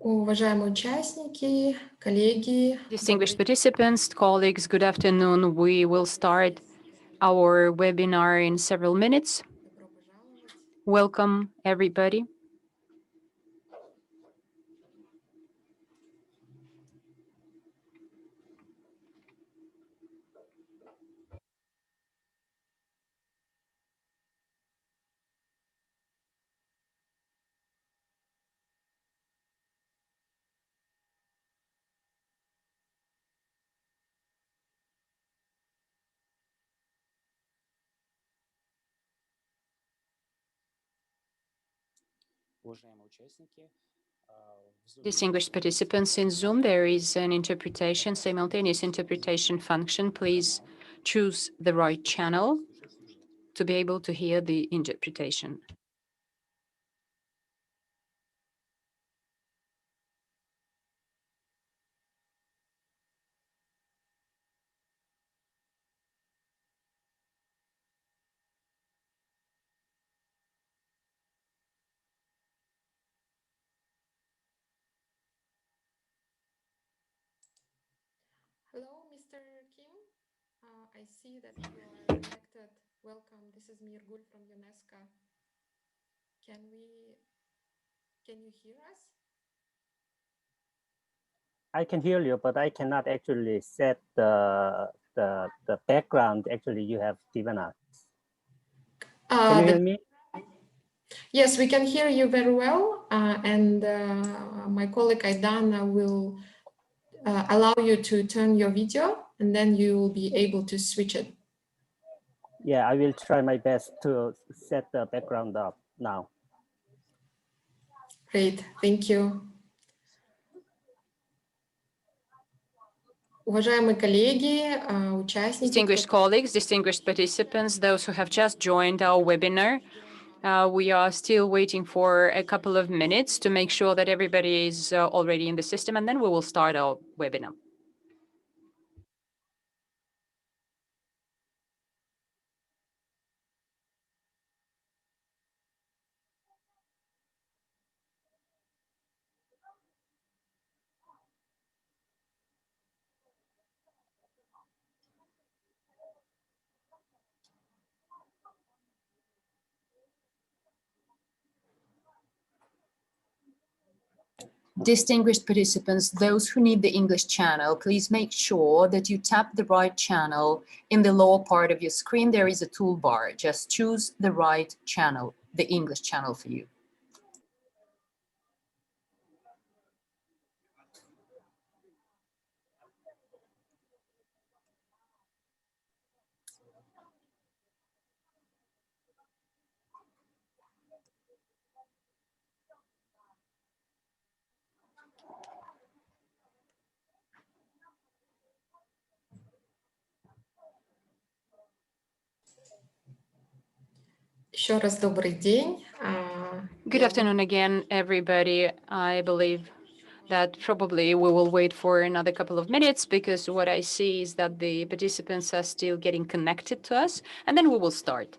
Уважаемые участники, коллеги. Distinguished participants, colleagues, good afternoon. We will start our webinar in several minutes. Welcome, everybody. Distinguished participants, in Zoom, there is an interpretation, simultaneous interpretation function. Please choose the right channel to be able to hear the interpretation. Hello, Mr. Kim. I see that you are connected. Welcome. This is Mirgul from UNESCO. Can you hear us? I can hear you, but I cannot actually set the background actually you have given us. Can you hear me? Yes, we can hear you very well. And my colleague Aidana will allow you to turn your video, and then you will be able to switch it. Yeah, I will try my best to set the background up now. Great, thank you. Уважаемые коллеги, участники. Distinguished colleagues, distinguished participants, those who have just joined our webinar, we are still waiting for a couple of minutes to make sure that everybody is already in the system, and then we will start our webinar. Distinguished participants, those who need the English channel, please make sure that you tap the right channel. In the lower part of your screen, there is a toolbar. Just choose the right channel, the English channel for you. Еще раз добрый день. Good afternoon again, everybody. I believe that probably we will wait for another couple of minutes because what I see is that the participants are still getting connected to us, and then we will start.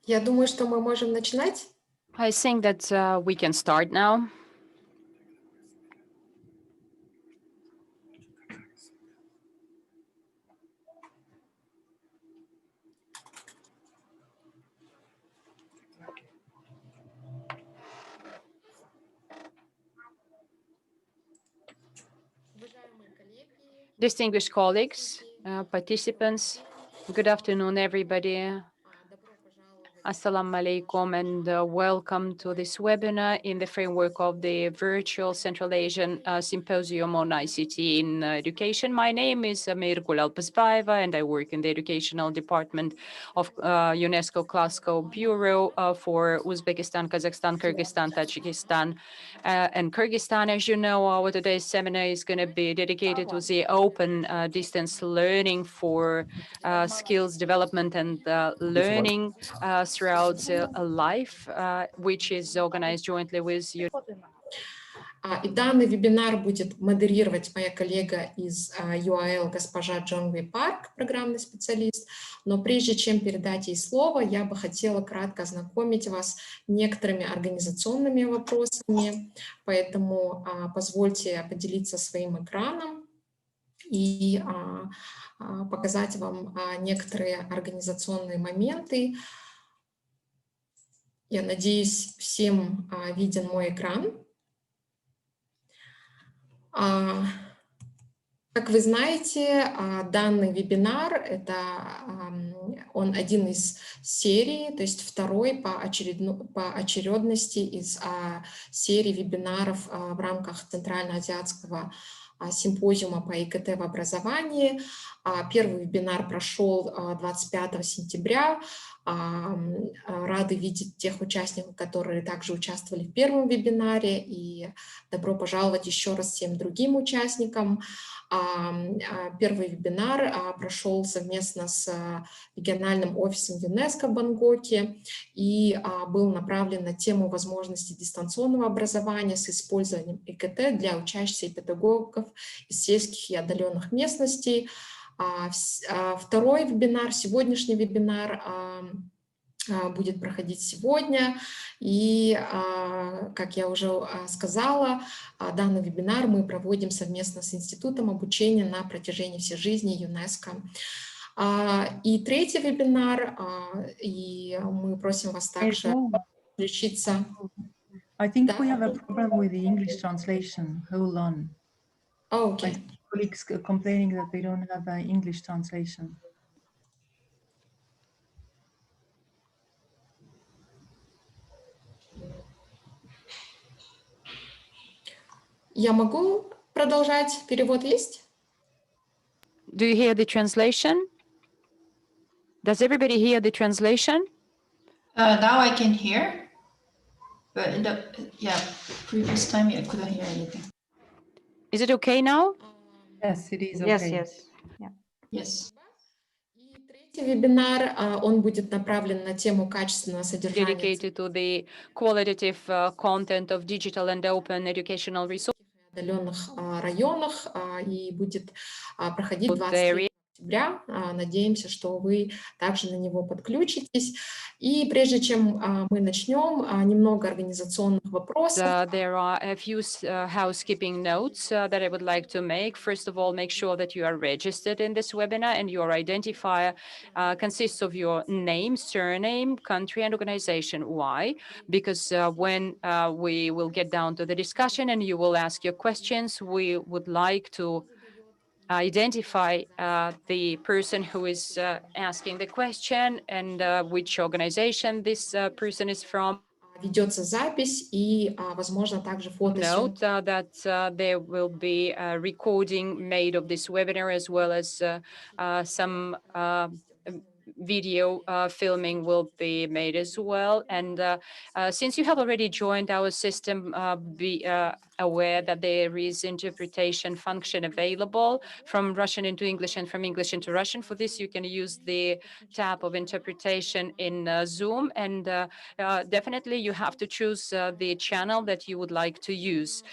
Я думаю, что мы можем начинать. I think that we can start now. Distinguished colleagues, participants, good afternoon, everybody. Assalamu alaikum and welcome to this webinar in the framework of the virtual Central Asian Symposium on ICT in Education. My name is Mirgul Alpazbaeva and I work in the Educational Department of UNESCO Glasgow Bureau for Uzbekistan, Kazakhstan, Kyrgyzstan, Tajikistan, and Kyrgyzstan. As you know, our today's seminar is going to be dedicated to the open distance learning for skills development and learning throughout life, which is organized jointly with И данный вебинар будет модерировать моя коллега из UAL, госпожа Джонгви Парк, программный специалист. Но прежде чем передать ей слово, я бы хотела кратко ознакомить вас некоторыми организационными вопросами. Поэтому позвольте поделиться своим экраном и показать вам некоторые организационные моменты. Я надеюсь, всем виден мой экран. Как вы знаете, данный вебинар он один из серии, то есть второй по очередности из серии вебинаров в рамках Центральноазиатского симпозиума по ИКТ в образовании. Первый вебинар прошел 25 сентября. Рады видеть тех участников, которые также участвовали в первом вебинаре, и добро пожаловать еще раз всем другим участникам. Первый вебинар прошел совместно с региональным офисом ЮНЕСКО в Бангкоке и был направлен на тему возможностей дистанционного образования с использованием ИКТ для учащихся и педагогов из сельских и отдаленных местностей. Второй вебинар, сегодняшний вебинар будет проходить сегодня. И, как я уже сказала, данный вебинар мы проводим совместно с Институтом обучения на протяжении всей жизни ЮНЕСКО. И третий вебинар, и мы просим вас также включиться. I think we have a problem with the English translation. Hold on. Oh, okay. My colleagues complaining that they don't have an English translation. Я могу продолжать? Перевод есть? Do you hear the translation? Does everybody hear the translation? Now I can hear, but in the previous time I couldn't hear anything. Is it okay now? Yes, it is okay. Yes. Yeah. Yes. И третий вебинар, он будет направлен на тему качественного содержания Dedicated to the qualitative content of digital and open educational resources. в отдаленных районах и будет проходить 23 октября. Надеемся, что вы также на него подключитесь. И прежде чем мы начнем, немного организационных вопросов. There are a few housekeeping notes that I would like to make. First of all, make sure that you are registered in this webinar and your identifier consists of your name, surname, country, and organization. Why? Because when we will get down to the discussion and you will ask your questions, we would like to identify the person who is asking the question and which organization this person is from. Ведется запись и, возможно, также Note фотосъемка. that there will be a recording made of this webinar as well as some video filming will be made as well. And since you have already joined our system, be aware that there is interpretation function available from Russian into English and from English into Russian. For this, you can use the tab of interpretation in Zoom. And definitely you have to choose the channel that you would like to use,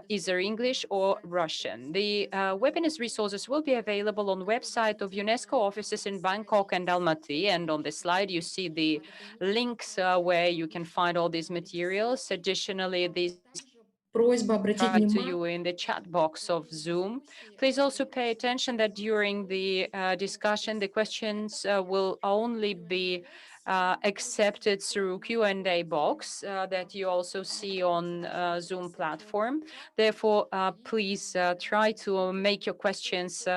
either English or Russian. The webinar's resources will be available on the website of UNESCO offices in Bangkok and Almaty. And on the slide, you see the links where you can find all these materials. Additionally, these Просьба обратить to внимание. you in the chat box of Zoom. Please also pay attention that during the discussion, the questions will only be accepted through Q&A box that you also see on Zoom platform. Therefore, please try to make your questions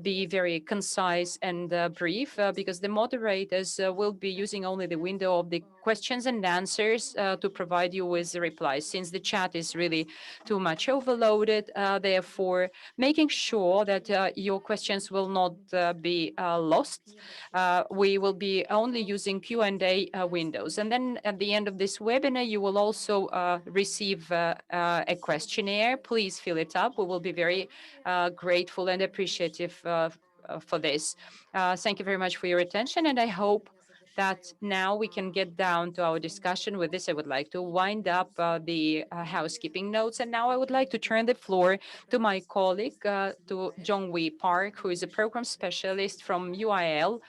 be very concise and brief, because the moderators will be using only the window of the questions and answers to provide you with the replies, since the chat is really too much overloaded. Therefore, making sure that your questions will not be lost. We will be only using Q&A windows. And then at the end of this webinar, you will also receive a questionnaire. Please fill it up. We will be very grateful and appreciative for this. Thank you very much for your attention, and I hope that now we can get down to our discussion. With this, I would like to wind up the housekeeping notes, and now I would like to turn the floor to my colleague, to Jong-Wee Park, who is a program specialist from UIL,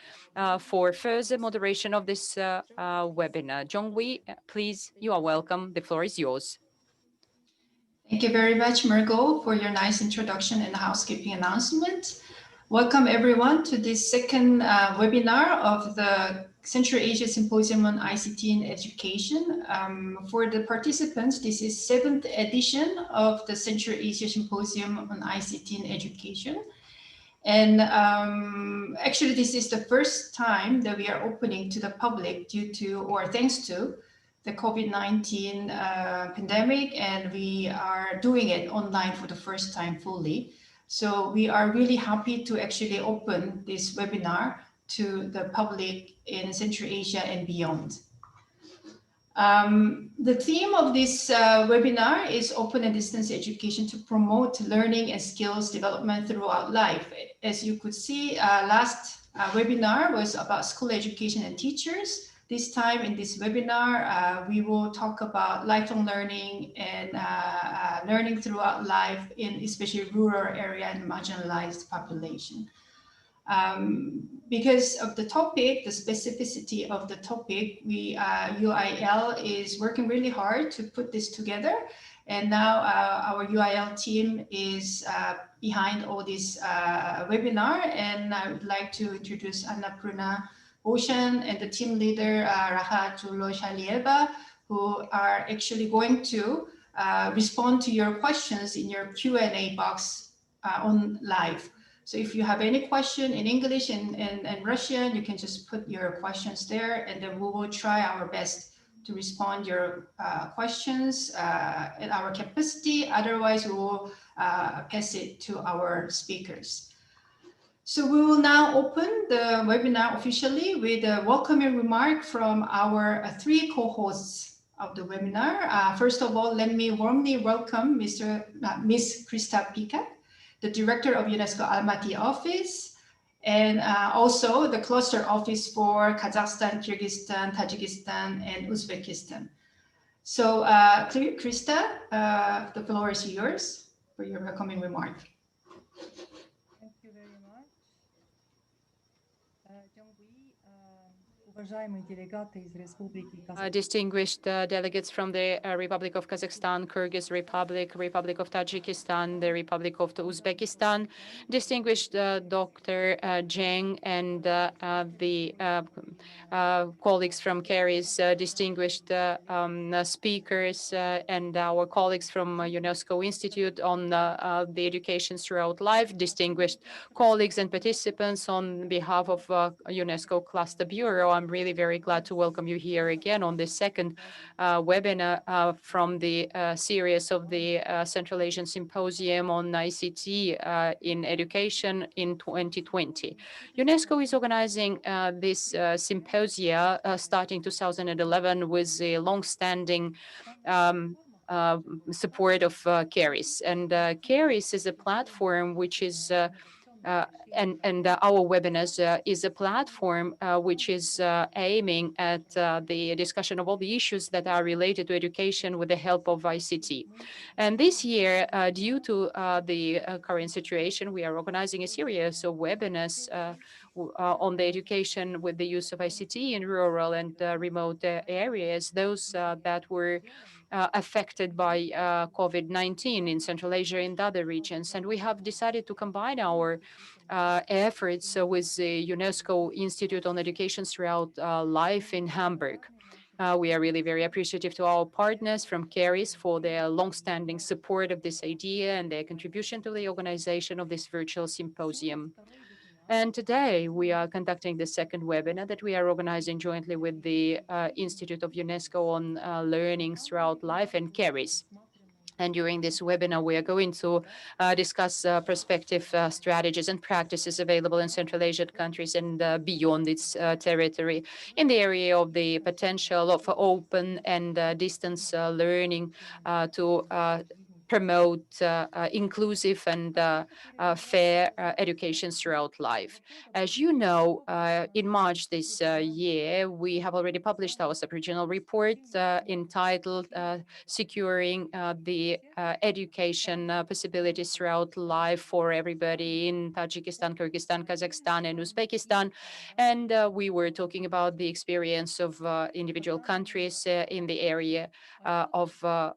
for further moderation of this webinar. Jong-Wee, please, you are welcome. The floor is yours. Thank you very much, Margot, for your nice introduction and housekeeping announcement. Welcome everyone to this second webinar of the Central Asia Symposium on ICT in Education. For the participants, this is 7th edition of the Central Asia Symposium on ICT in Education. And actually, this is the first time that we are opening to the public due to, or thanks to, the COVID-19 pandemic, and we are doing it online for the first time fully. So we are really happy to actually open this webinar to the public in Central Asia and beyond. The theme of this webinar is open and distance education to promote learning and skills development throughout life. As you could see, last webinar was about school education and teachers. This time in this webinar, we will talk about lifelong learning and learning throughout life in especially rural area and marginalized population. Because of the topic, the specificity of the topic, UIL is working really hard to put this together. And now our UIL team is behind all this webinar. And I would like to introduce Annapurna Ocean and the team leader, Raha Tuloshalieva, who are actually going to respond to your questions in your Q&A box on live. So if you have any question in English and Russian, you can just put your questions there, and then we will try our best to respond your questions at our capacity. Otherwise, we will pass it to our speakers. So we will now open the webinar officially with a welcoming remark from our 3 co-hosts of the webinar. First of all, let me warmly welcome Miss Krista Pikat, the Director of UNESCO Almaty office, and also the cluster office for Kazakhstan, Kyrgyzstan, Tajikistan, and Uzbekistan. So Krista, the floor is yours for your welcoming remark. Thank you very much. Distinguished delegates from the Republic of Kazakhstan, Kyrgyz Republic, Republic of Tajikistan, the Republic of Uzbekistan, distinguished Dr. Zheng and the colleagues from CARIS, distinguished speakers and our colleagues from UNESCO Institute on the education throughout life, distinguished colleagues and participants on behalf of UNESCO Cluster Bureau. I'm really very glad to welcome you here again on this second webinar from the series of the Central Asian Symposium on ICT in Education in 2020. UNESCO is organizing this symposia starting 2011 with the long-standing support of CARIS. And CARIS is a platform which is and our webinars is a platform which is aiming at the discussion of all the issues that are related to education with the help of ICT. And this year, due to the current situation, we are organizing a series of webinars on the education with the use of ICT in rural and remote areas, those that were affected by COVID-19 in Central Asia and other regions. And we have decided to combine our efforts with the UNESCO Institute on Education Throughout Life in Hamburg. We are really very appreciative to our partners from CARIS for their longstanding support of this idea and their contribution to the organization of this virtual symposium. And today we are conducting the second webinar that we are organizing jointly with the Institute of UNESCO on Learning Throughout Life and CARIS. And during this webinar, we are going to discuss prospective strategies and practices available in Central Asian countries and beyond its territory in the area of the potential of open and distance learning to promote inclusive and fair education throughout life. As you know, in March this year, we have already published our sub-regional report entitled Securing the Education Possibilities Throughout Life for Everybody in Tajikistan, Kyrgyzstan, Kazakhstan, and Uzbekistan. And we were talking about the experience of individual countries in the area of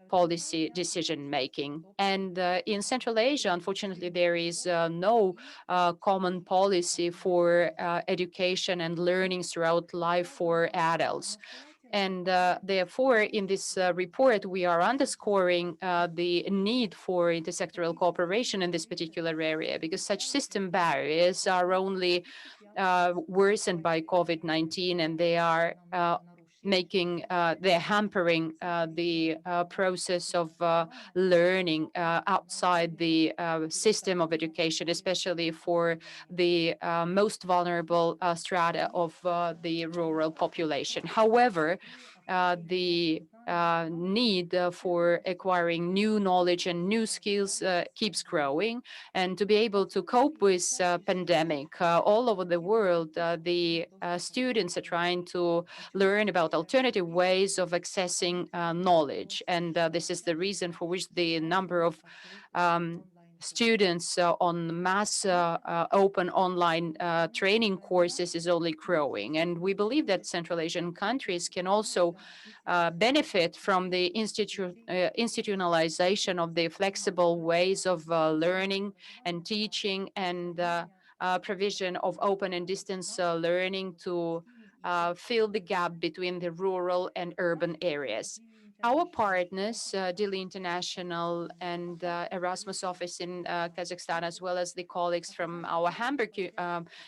policy decision-making. And in Central Asia, unfortunately, there is no common policy for education and learning throughout life for adults. And therefore, in this report, we are underscoring the need for intersectoral cooperation in this particular area, because such system barriers are only worsened by COVID-19, and they are they're hampering the process of learning outside the system of education, especially for the most vulnerable strata of the rural population. However, the need for acquiring new knowledge and new skills keeps growing, and to be able to cope with pandemic all over the world, the students are trying to learn about alternative ways of accessing knowledge, and this is the reason for which the number of students on mass open online training courses is only growing. And we believe that Central Asian countries can also benefit from the institutionalization of the flexible ways of learning and teaching, and provision of open and distance learning to fill the gap between the rural and urban areas. Our partners, Dili International and Erasmus office in Kazakhstan, as well as the colleagues from our Hamburg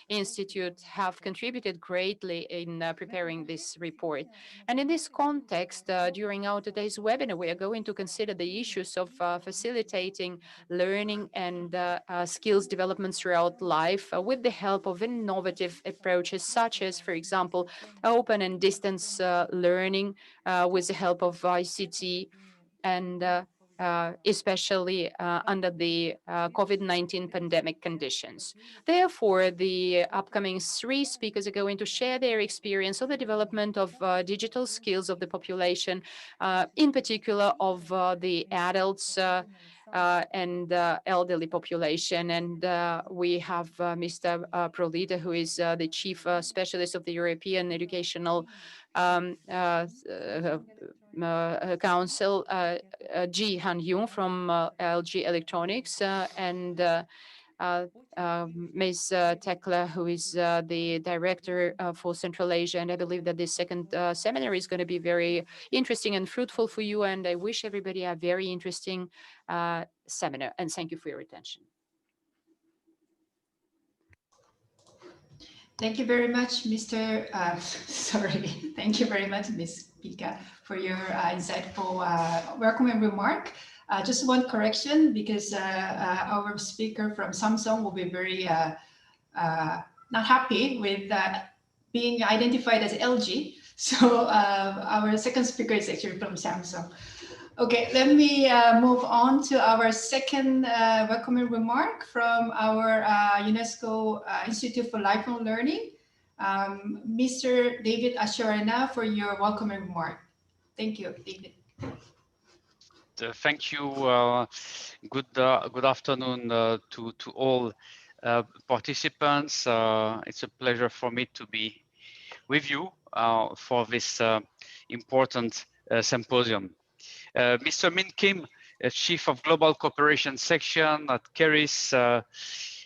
Institute, have contributed greatly in preparing this report. And in this context, during our today's webinar, we are going to consider the issues of facilitating learning and skills development throughout life with the help of innovative approaches, such as, for example, open and distance learning with the help of ICT, and especially under the COVID-19 pandemic conditions. Therefore, the upcoming three speakers are going to share their experience of the development of digital skills of the population, in particular of the adults and elderly population. And we have Mr. Prolita, who is the Chief Specialist of the European Educational Council, Jihan Yoon from LG Electronics, and Ms. Tekla, who is the Director for Central Asia. And I believe that this second seminar is going to be very interesting and fruitful for you. And I wish everybody a very interesting seminar. And thank you for your attention. Thank you very much, Mr. Sorry. Thank you very much, Ms. Pika, for your insightful welcoming remark. Just one correction, because our speaker from Samsung will be very not happy with being identified as LG. So our second speaker is actually from Samsung. Okay, let me move on to our second welcoming remark from our UNESCO Institute for Lifelong Learning. Mr. David Asharana, for your welcoming remark. Thank you, David. Thank you. Good afternoon to all. participants. It's a pleasure for me to be with you for this important symposium. Mr. Min Kim, Chief of Global Cooperation Section at Kyrgyzstan,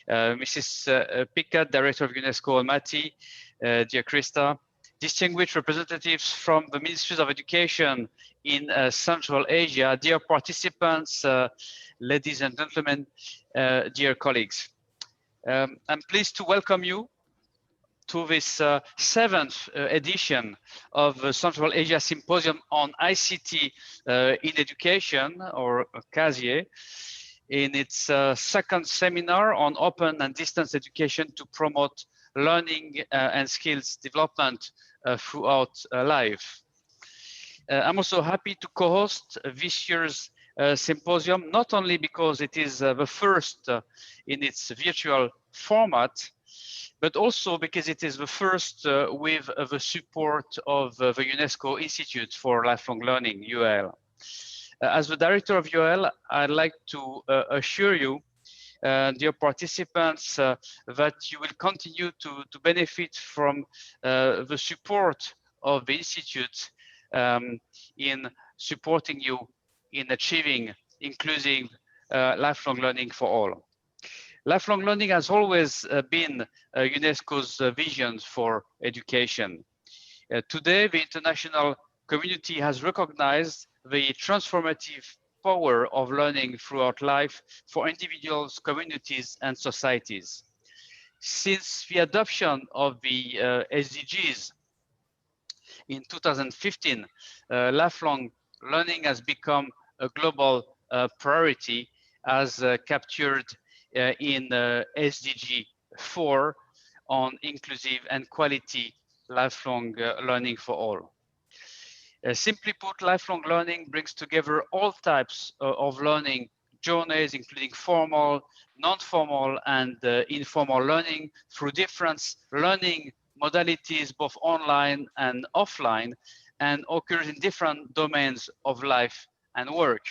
Mrs. Pikat, Director of UNESCO Almaty, dear Krista, distinguished representatives from the Ministries of Education in Central Asia, dear participants, ladies and gentlemen, dear colleagues. I'm pleased to welcome you to this seventh edition of the Central Asia Symposium on ICT in Education, or vCASIE, in its second seminar on open and distance education to promote learning and skills development throughout life. I'm also happy to co-host this year's symposium, not only because it is the first in its virtual format, but also because it is the first with the support of the UNESCO Institute for Lifelong Learning, UL. As the director of UL, I'd like to assure you, dear participants, that you will continue to benefit from the support of the Institute in supporting you in achieving inclusive lifelong learning for all. Lifelong learning has always been UNESCO's vision for education. Today, the international community has recognized the transformative power of learning throughout life for individuals, communities, and societies. Since the adoption of the SDGs in 2015, lifelong learning has become a global priority, as captured in SDG 4 on inclusive and quality lifelong learning for all. Simply put, lifelong learning brings together all types of learning journeys, including formal, non-formal, and informal learning through different learning modalities, both online and offline, and occurs in different domains of life and work.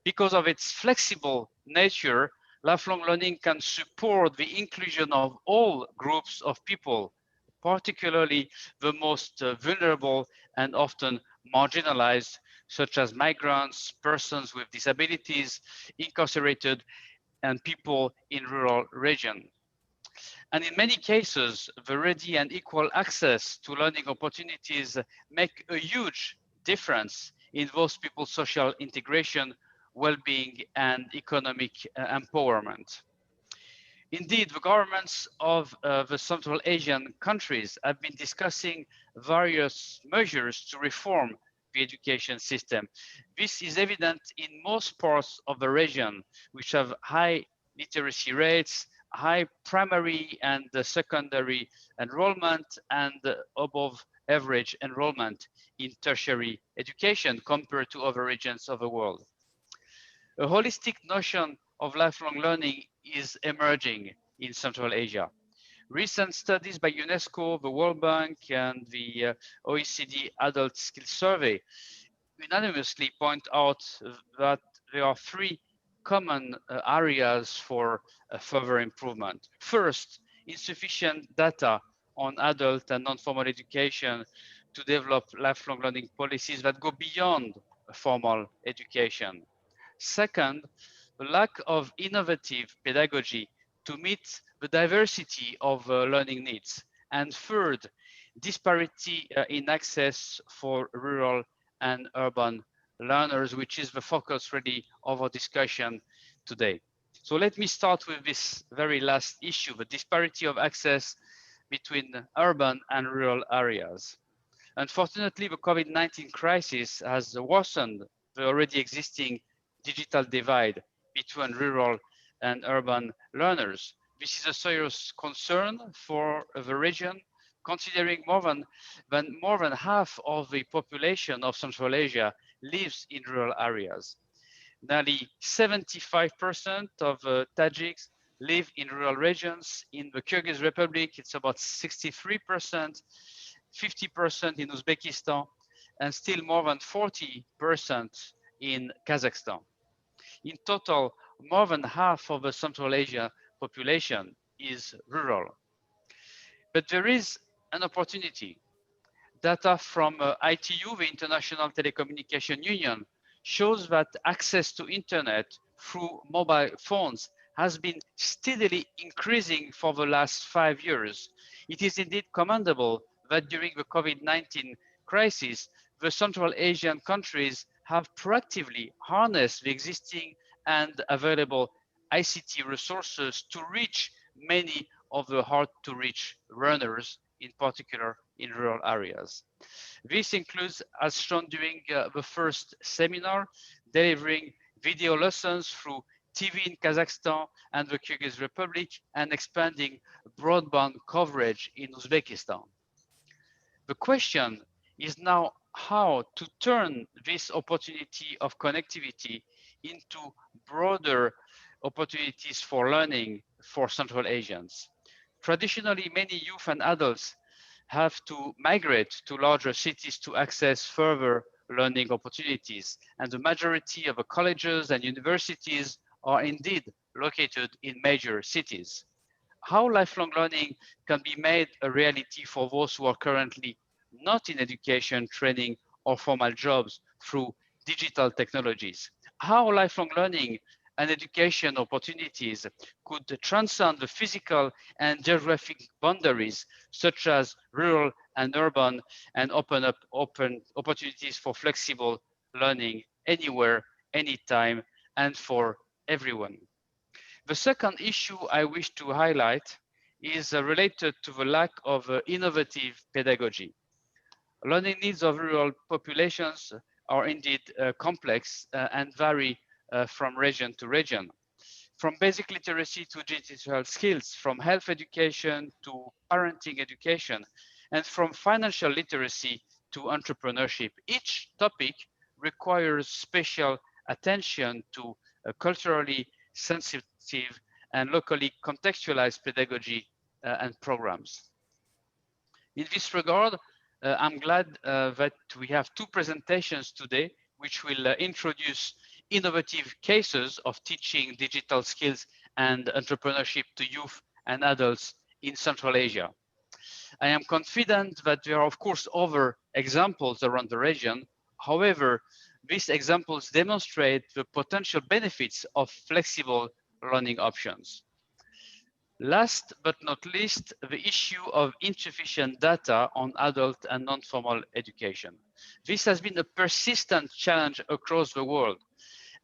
Because of its flexible nature, lifelong learning can support the inclusion of all groups of people, particularly the most vulnerable and often marginalized, such as migrants, persons with disabilities, incarcerated, and people in rural regions. And in many cases, the ready and equal access to learning opportunities make a huge difference in those people's social integration, well-being, and economic empowerment. Indeed, the governments of the Central Asian countries have been discussing various measures to reform the education system. This is evident in most parts of the region, which have high literacy rates, high primary and secondary enrollment, and above average enrollment in tertiary education compared to other regions of the world. A holistic notion of lifelong learning is emerging in Central Asia. Recent studies by UNESCO, the World Bank, and the OECD Adult Skills Survey unanimously point out that there are three common areas for further improvement. First, insufficient data on adult and non-formal education to develop lifelong learning policies that go beyond formal education. Second, the lack of innovative pedagogy to meet the diversity of learning needs. And third, disparity in access for rural and urban learners, which is the focus really of our discussion today. So let me start with this very last issue, the disparity of access between urban and rural areas. Unfortunately, the COVID-19 crisis has worsened the already existing digital divide between rural and urban learners. This is a serious concern for the region, considering more than half of the population of Central Asia lives in rural areas. Nearly 75% of Tajiks live in rural regions. In the Kyrgyz Republic, it's about 63%, 50% in Uzbekistan, and still more than 40% in Kazakhstan. In total, more than half of the Central Asia population is rural. But there is an opportunity. Data from ITU, the International Telecommunication Union, shows that access to internet through mobile phones has been steadily increasing for the last 5 years. It is indeed commendable that during the COVID-19 crisis, the Central Asian countries have proactively harnessed the existing and available ICT resources to reach many of the hard-to-reach learners, in particular in rural areas. This includes, as shown during the first seminar, delivering video lessons through TV in Kazakhstan and the Kyrgyz Republic, and expanding broadband coverage in Uzbekistan. The question is now how to turn this opportunity of connectivity into broader opportunities for learning for Central Asians. Traditionally, many youth and adults have to migrate to larger cities to access further learning opportunities, and the majority of the colleges and universities are indeed located in major cities. How lifelong learning can be made a reality for those who are currently not in education, training, or formal jobs through digital technologies? How lifelong learning and education opportunities could transcend the physical and geographic boundaries, such as rural and urban, and open up opportunities for flexible learning anywhere, anytime, and for everyone. The second issue I wish to highlight is related to the lack of innovative pedagogy. Learning needs of rural populations are indeed complex and vary from region to region. From basic literacy to digital skills, from health education to parenting education, and from financial literacy to entrepreneurship. Each topic requires special attention to culturally sensitive and locally contextualized pedagogy and programs. In this regard, I'm glad that we have two presentations today, which will introduce innovative cases of teaching digital skills and entrepreneurship to youth and adults in Central Asia. I am confident that there are, of course, other examples around the region. However, these examples demonstrate the potential benefits of flexible learning options. Last but not least, the issue of insufficient data on adult and non-formal education. This has been a persistent challenge across the world,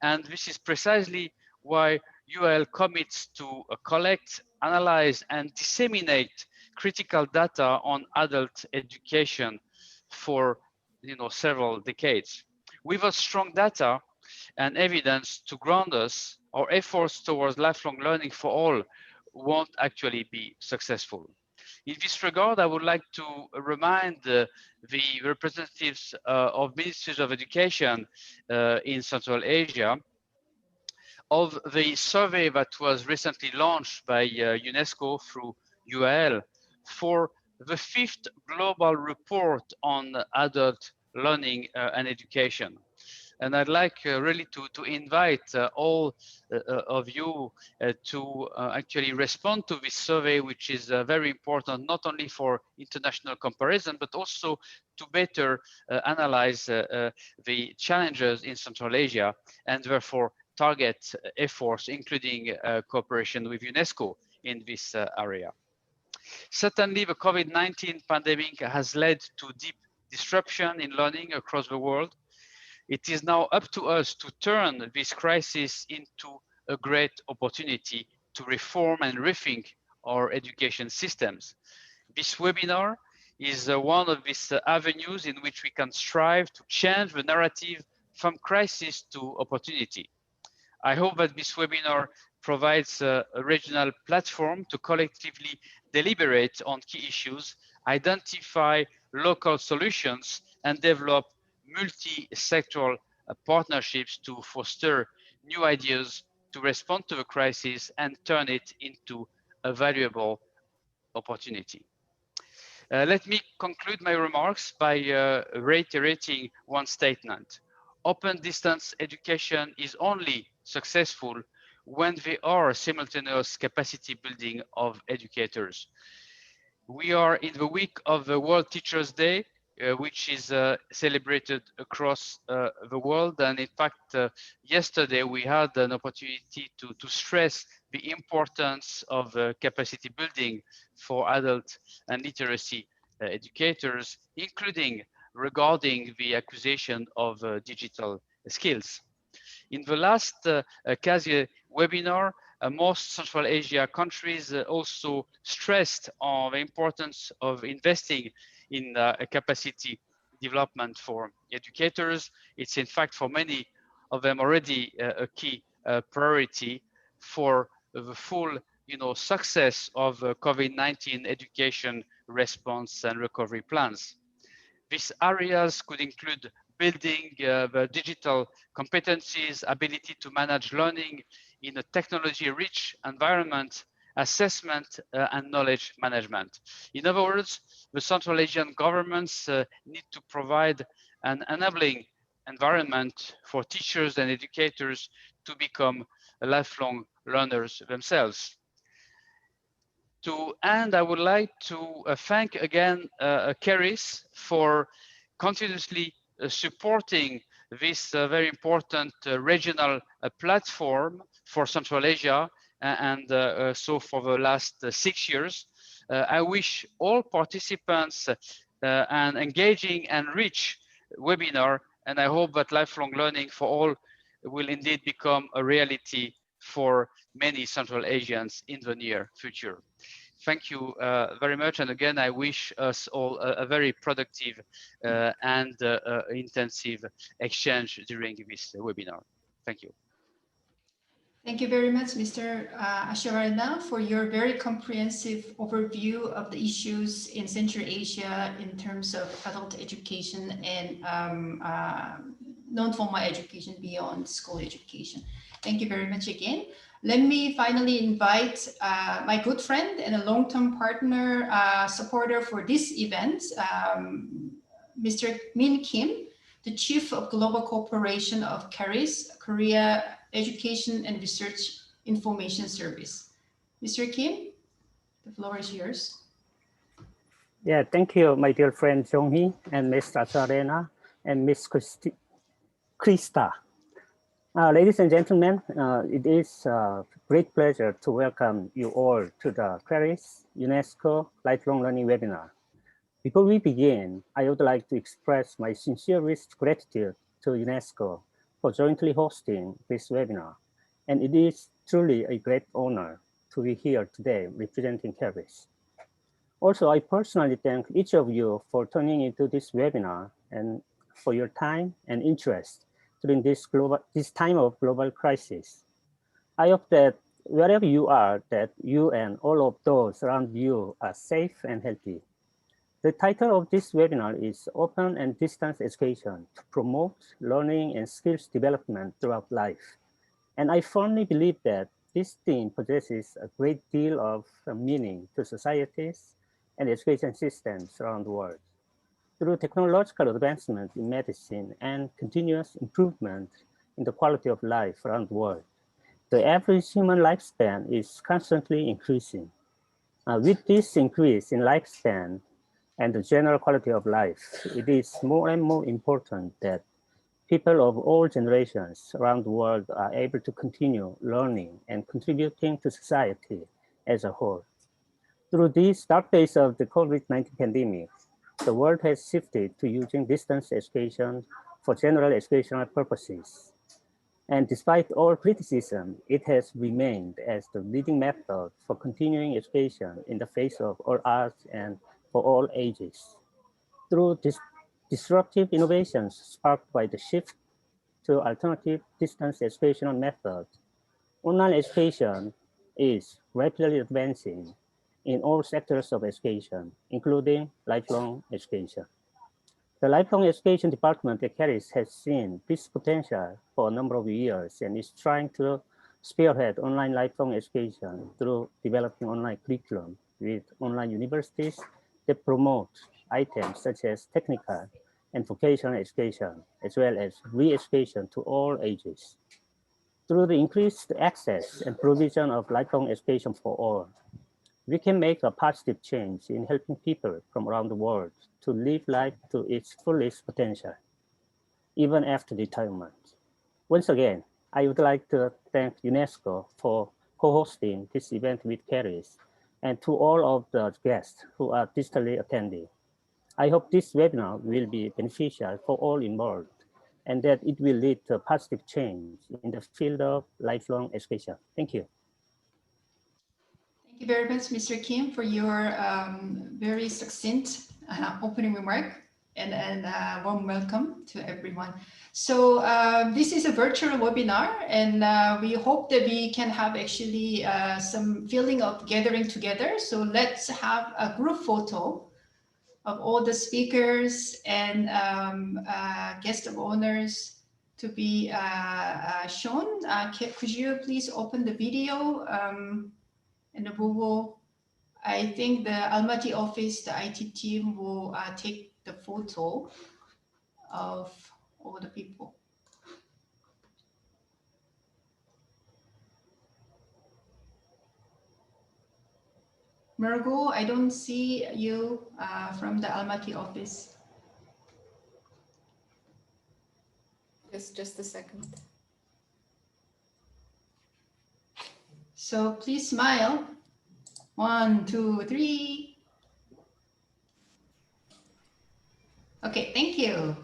and this is precisely why UIL commits to collect, analyze, and disseminate critical data on adult education for several decades. Without strong data and evidence to ground us, our efforts towards lifelong learning for all won't actually be successful. In this regard, I would like to remind the representatives of ministries of education in Central Asia of the survey that was recently launched by UNESCO through UIL for the 5th global report on adult learning and education. And I'd like really to invite all of you to actually respond to this survey, which is very important, not only for international comparison, but also to better analyze the challenges in Central Asia, and therefore target efforts, including cooperation with UNESCO in this area. Certainly, the COVID-19 pandemic has led to deep disruption in learning across the world. It is now up to us to turn this crisis into a great opportunity to reform and rethink our education systems. This webinar is one of these avenues in which we can strive to change the narrative from crisis to opportunity. I hope that this webinar provides a regional platform to collectively deliberate on key issues, identify local solutions, and develop multi-sectoral partnerships to foster new ideas to respond to the crisis and turn it into a valuable opportunity. Let me conclude my remarks by reiterating one statement. Open distance education is only successful when they are simultaneous capacity building of educators. We are in the week of the World Teachers' Day, which is celebrated across the world. And in fact, yesterday we had an opportunity to stress the importance of capacity building for adult and literacy educators, including regarding the acquisition of digital skills. In the last vCASIE webinar, most Central Asia countries also stressed on the importance of investing in capacity development for educators. It's in fact for many of them already a key priority for the full success of COVID-19 education response and recovery plans. These areas could include building the digital competencies, ability to manage learning in a technology-rich environment, assessment and knowledge management. In other words, the Central Asian governments need to provide an enabling environment for teachers and educators to become lifelong learners themselves. To end, I would like to thank again Keris for continuously supporting this very important regional platform for Central Asia and so for the last 6 years. I wish all participants an engaging and rich webinar, and I hope that lifelong learning for all will indeed become a reality for many Central Asians in the near future. Thank you very much. And again, I wish us all a very productive and intensive exchange during this webinar. Thank you. Thank you very much, Mr. Ashavarana, for your very comprehensive overview of the issues in Central Asia in terms of adult education and non-formal education beyond school education. Thank you very much again. Let me finally invite my good friend and a long-term partner, supporter for this event, Mr. Min Kim, the Chief of Global Cooperation of CARIS, Korea Education and Research Information Service. Mr. Kim, the floor is yours. Yeah, thank you, my dear friend Jong-hee and Ms. Asharena and Ms. Krista. Ladies and gentlemen, it is a great pleasure to welcome you all to the CARIS UNESCO Lifelong Learning webinar. Before we begin, I would like to express my sincerest gratitude to UNESCO for jointly hosting this webinar. And it is truly a great honor to be here today representing CARIS. Also, I personally thank each of you for tuning into this webinar and for your time and interest during this time of global crisis. I hope that wherever you are, that you and all of those around you are safe and healthy. The title of this webinar is Open and Distance Education to Promote Learning and Skills Development Throughout Life. And I firmly believe that this theme possesses a great deal of meaning to societies and education systems around the world. Through technological advancement in medicine and continuous improvement in the quality of life around the world, the average human lifespan is constantly increasing. With this increase in lifespan and the general quality of life, it is more and more important that people of all generations around the world are able to continue learning and contributing to society as a whole. Through these dark days of the COVID-19 pandemic, the world has shifted to using distance education for general educational purposes. And despite all criticism, it has remained as the leading method for continuing education in the face of all odds and for all ages. Through disruptive innovations sparked by the shift to alternative distance educational methods, online education is rapidly advancing in all sectors of education, including lifelong education. The Lifelong Education Department at CARIS has seen this potential for a number of years and is trying to spearhead online lifelong education through developing online curriculum with online universities that promote items such as technical and vocational education, as well as re-education to all ages. Through the increased access and provision of lifelong education for all, we can make a positive change in helping people from around the world to live life to its fullest potential, even after retirement. Once again, I would like to thank UNESCO for co-hosting this event with CARIS, and to all of the guests who are digitally attending. I hope this webinar will be beneficial for all involved, and that it will lead to a positive change in the field of lifelong education. Thank you. Thank you very much, Mr. Kim, for your very succinct opening remark and warm welcome to everyone. So this is a virtual webinar, and we hope that we can have actually some feeling of gathering together. So let's have a group photo of all the speakers and guest of honors to be shown. Could you please open the video? And we will, I think the Almaty office, the IT team will take the photo of all the people. Margot, I don't see you from the Almaty office. Just a second. So please smile. 1, 2, 3. Okay, thank you.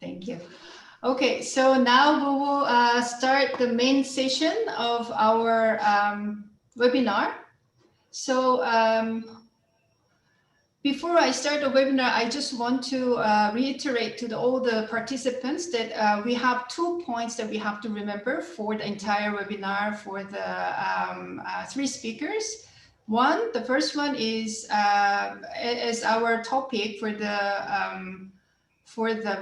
Thank you. Okay, so now we will start the main session of our webinar. So before I start the webinar, I just want to reiterate to all the participants that we have 2 points that we have to remember for the entire webinar for the 3 speakers. One, the first one is as our topic for the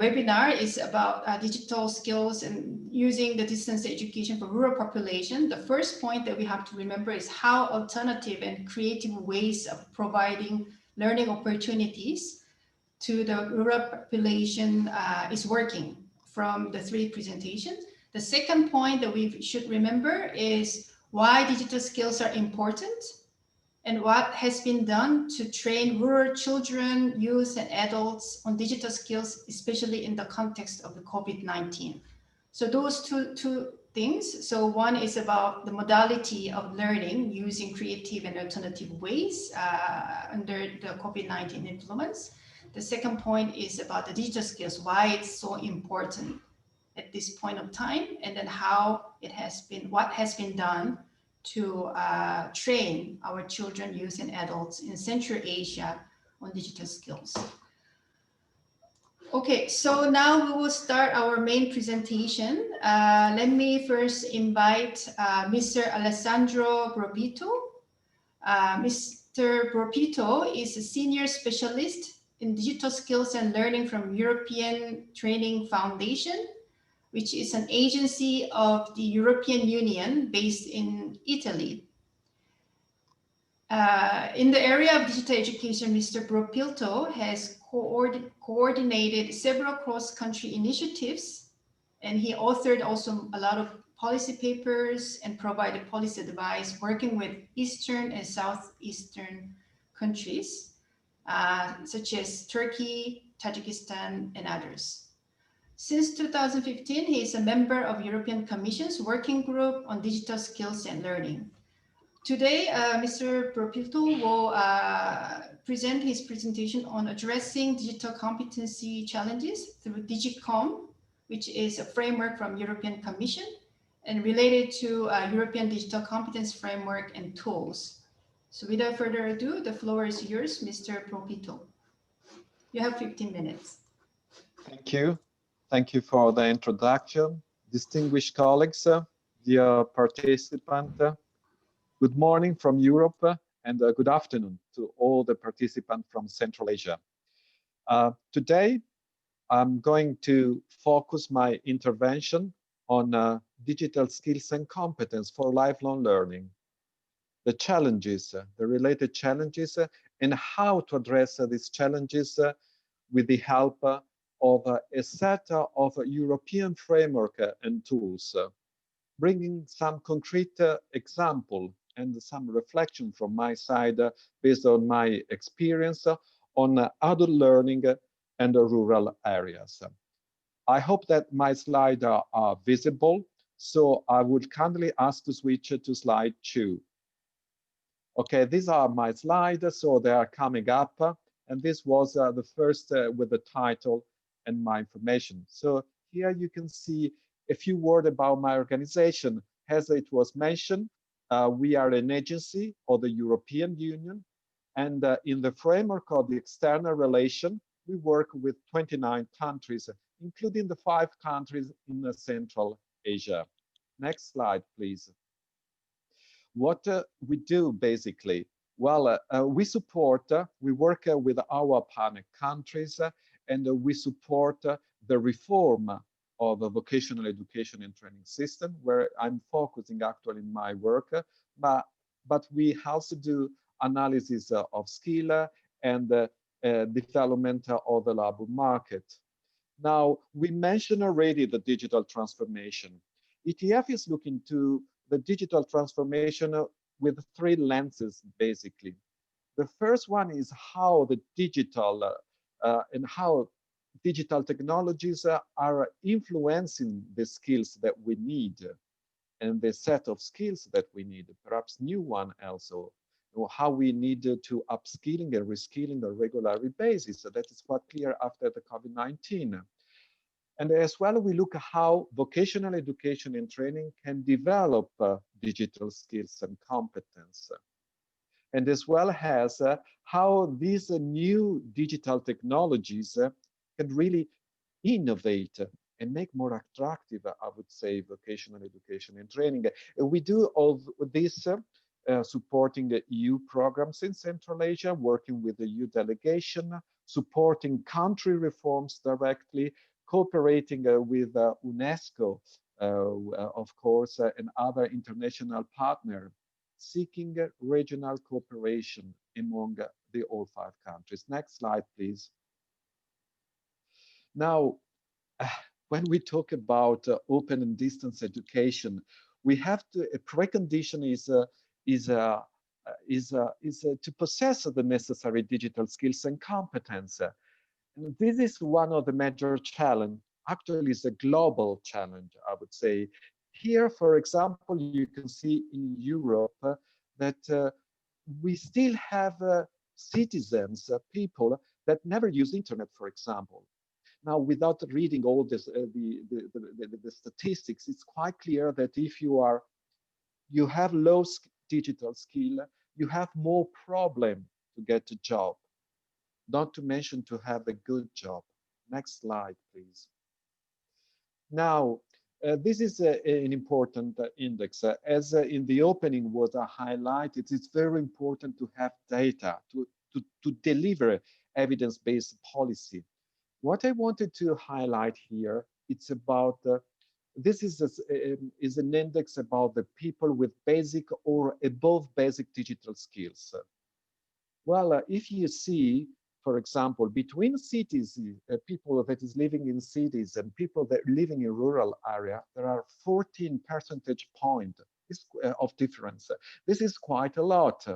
webinar is about digital skills and using the distance education for rural population. The first point that we have to remember is how alternative and creative ways of providing learning opportunities to the rural population is working from the 3 presentations. The second point that we should remember is why digital skills are important and what has been done to train rural children, youth, and adults on digital skills, especially in the context of the COVID-19. So those two things. So one is about the modality of learning using creative and alternative ways under the COVID-19 influence. The second point is about the digital skills, why it's so important at this point of time, and then how it has been, what has been done to train our children, youth, and adults in Central Asia on digital skills. Okay, so now we will start our main presentation. Let me first invite Mr. Alessandro Bropito. Mr. Bropito is a senior specialist in digital skills and learning from European Training Foundation, which is an agency of the European Union based in Italy. In the area of digital education, Mr. Bropito has coordinated several cross-country initiatives, and he authored also a lot of policy papers and provided policy advice working with Eastern and Southeastern countries, such as Turkey, Tajikistan, and others. Since 2015, he is a member of European Commission's Working Group on Digital Skills and Learning. Today, Mr. Bropito will present his presentation on addressing digital competency challenges through DigiCom, which is a framework from European Commission and related to European Digital Competence Framework and tools. So without further ado, the floor is yours, Mr. Bropito. You have 15 minutes. Thank you. Thank you for the introduction. Distinguished colleagues, dear participants, good morning from Europe and good afternoon to all the participants from Central Asia. Today, I'm going to focus my intervention on digital skills and competence for lifelong learning, the challenges, the related challenges, and how to address these challenges with the help of a set of European framework and tools, bringing some concrete example and some reflection from my side based on my experience on adult learning and rural areas. I hope that my slides are visible, so I would kindly ask to switch to slide 2. Okay, these are my slides, so they are coming up, and this was the first with the title and my information. So here you can see a few words about my organization. As it was mentioned, we are an agency of the European Union, and in the framework of the external relation, we work with 29 countries, including the 5 countries in Central Asia. Next slide, please. What we do basically, well, we support, we work with our partner countries, and we support the reform of the vocational education and training system, where I'm focusing actually in my work, but we also do analysis of skill and development of the labor market. Now, we mentioned already the digital transformation. ETF is looking to the digital transformation with 3 lenses, basically. The first one is how the digital and how digital technologies are influencing the skills that we need and the set of skills that we need, perhaps new one also, or how we need to upskilling and reskilling on a regular basis. So that is quite clear after the COVID-19. And as well, we look at how vocational education and training can develop digital skills and competence. And as well as how these new digital technologies can really innovate and make more attractive, I would say, vocational education and training. We do all this supporting the EU programs in Central Asia, working with the EU delegation, supporting country reforms directly, cooperating with UNESCO, of course, and other international partners, seeking regional cooperation among the all 5 countries. Next slide, please. Now, when we talk about open and distance education, we have to, a precondition is to possess the necessary digital skills and competence. And this is one of the major challenges. Actually, it's a global challenge, I would say. Here, for example, you can see in Europe that we still have citizens, people that never use internet, for example. Now, without reading all this, the statistics, it's quite clear that if you have low digital skill, you have more problem to get a job, not to mention to have a good job. Next slide, please. Now, this is an important index. As in the opening was highlighted, it's very important to have data to deliver evidence-based policy. What I wanted to highlight here, it's about, this is an index about the people with basic or above basic digital skills. Well, if you see, for example, between cities, people that is living in cities and people that are living in rural area, there are 14 percentage points of difference. This is quite a lot.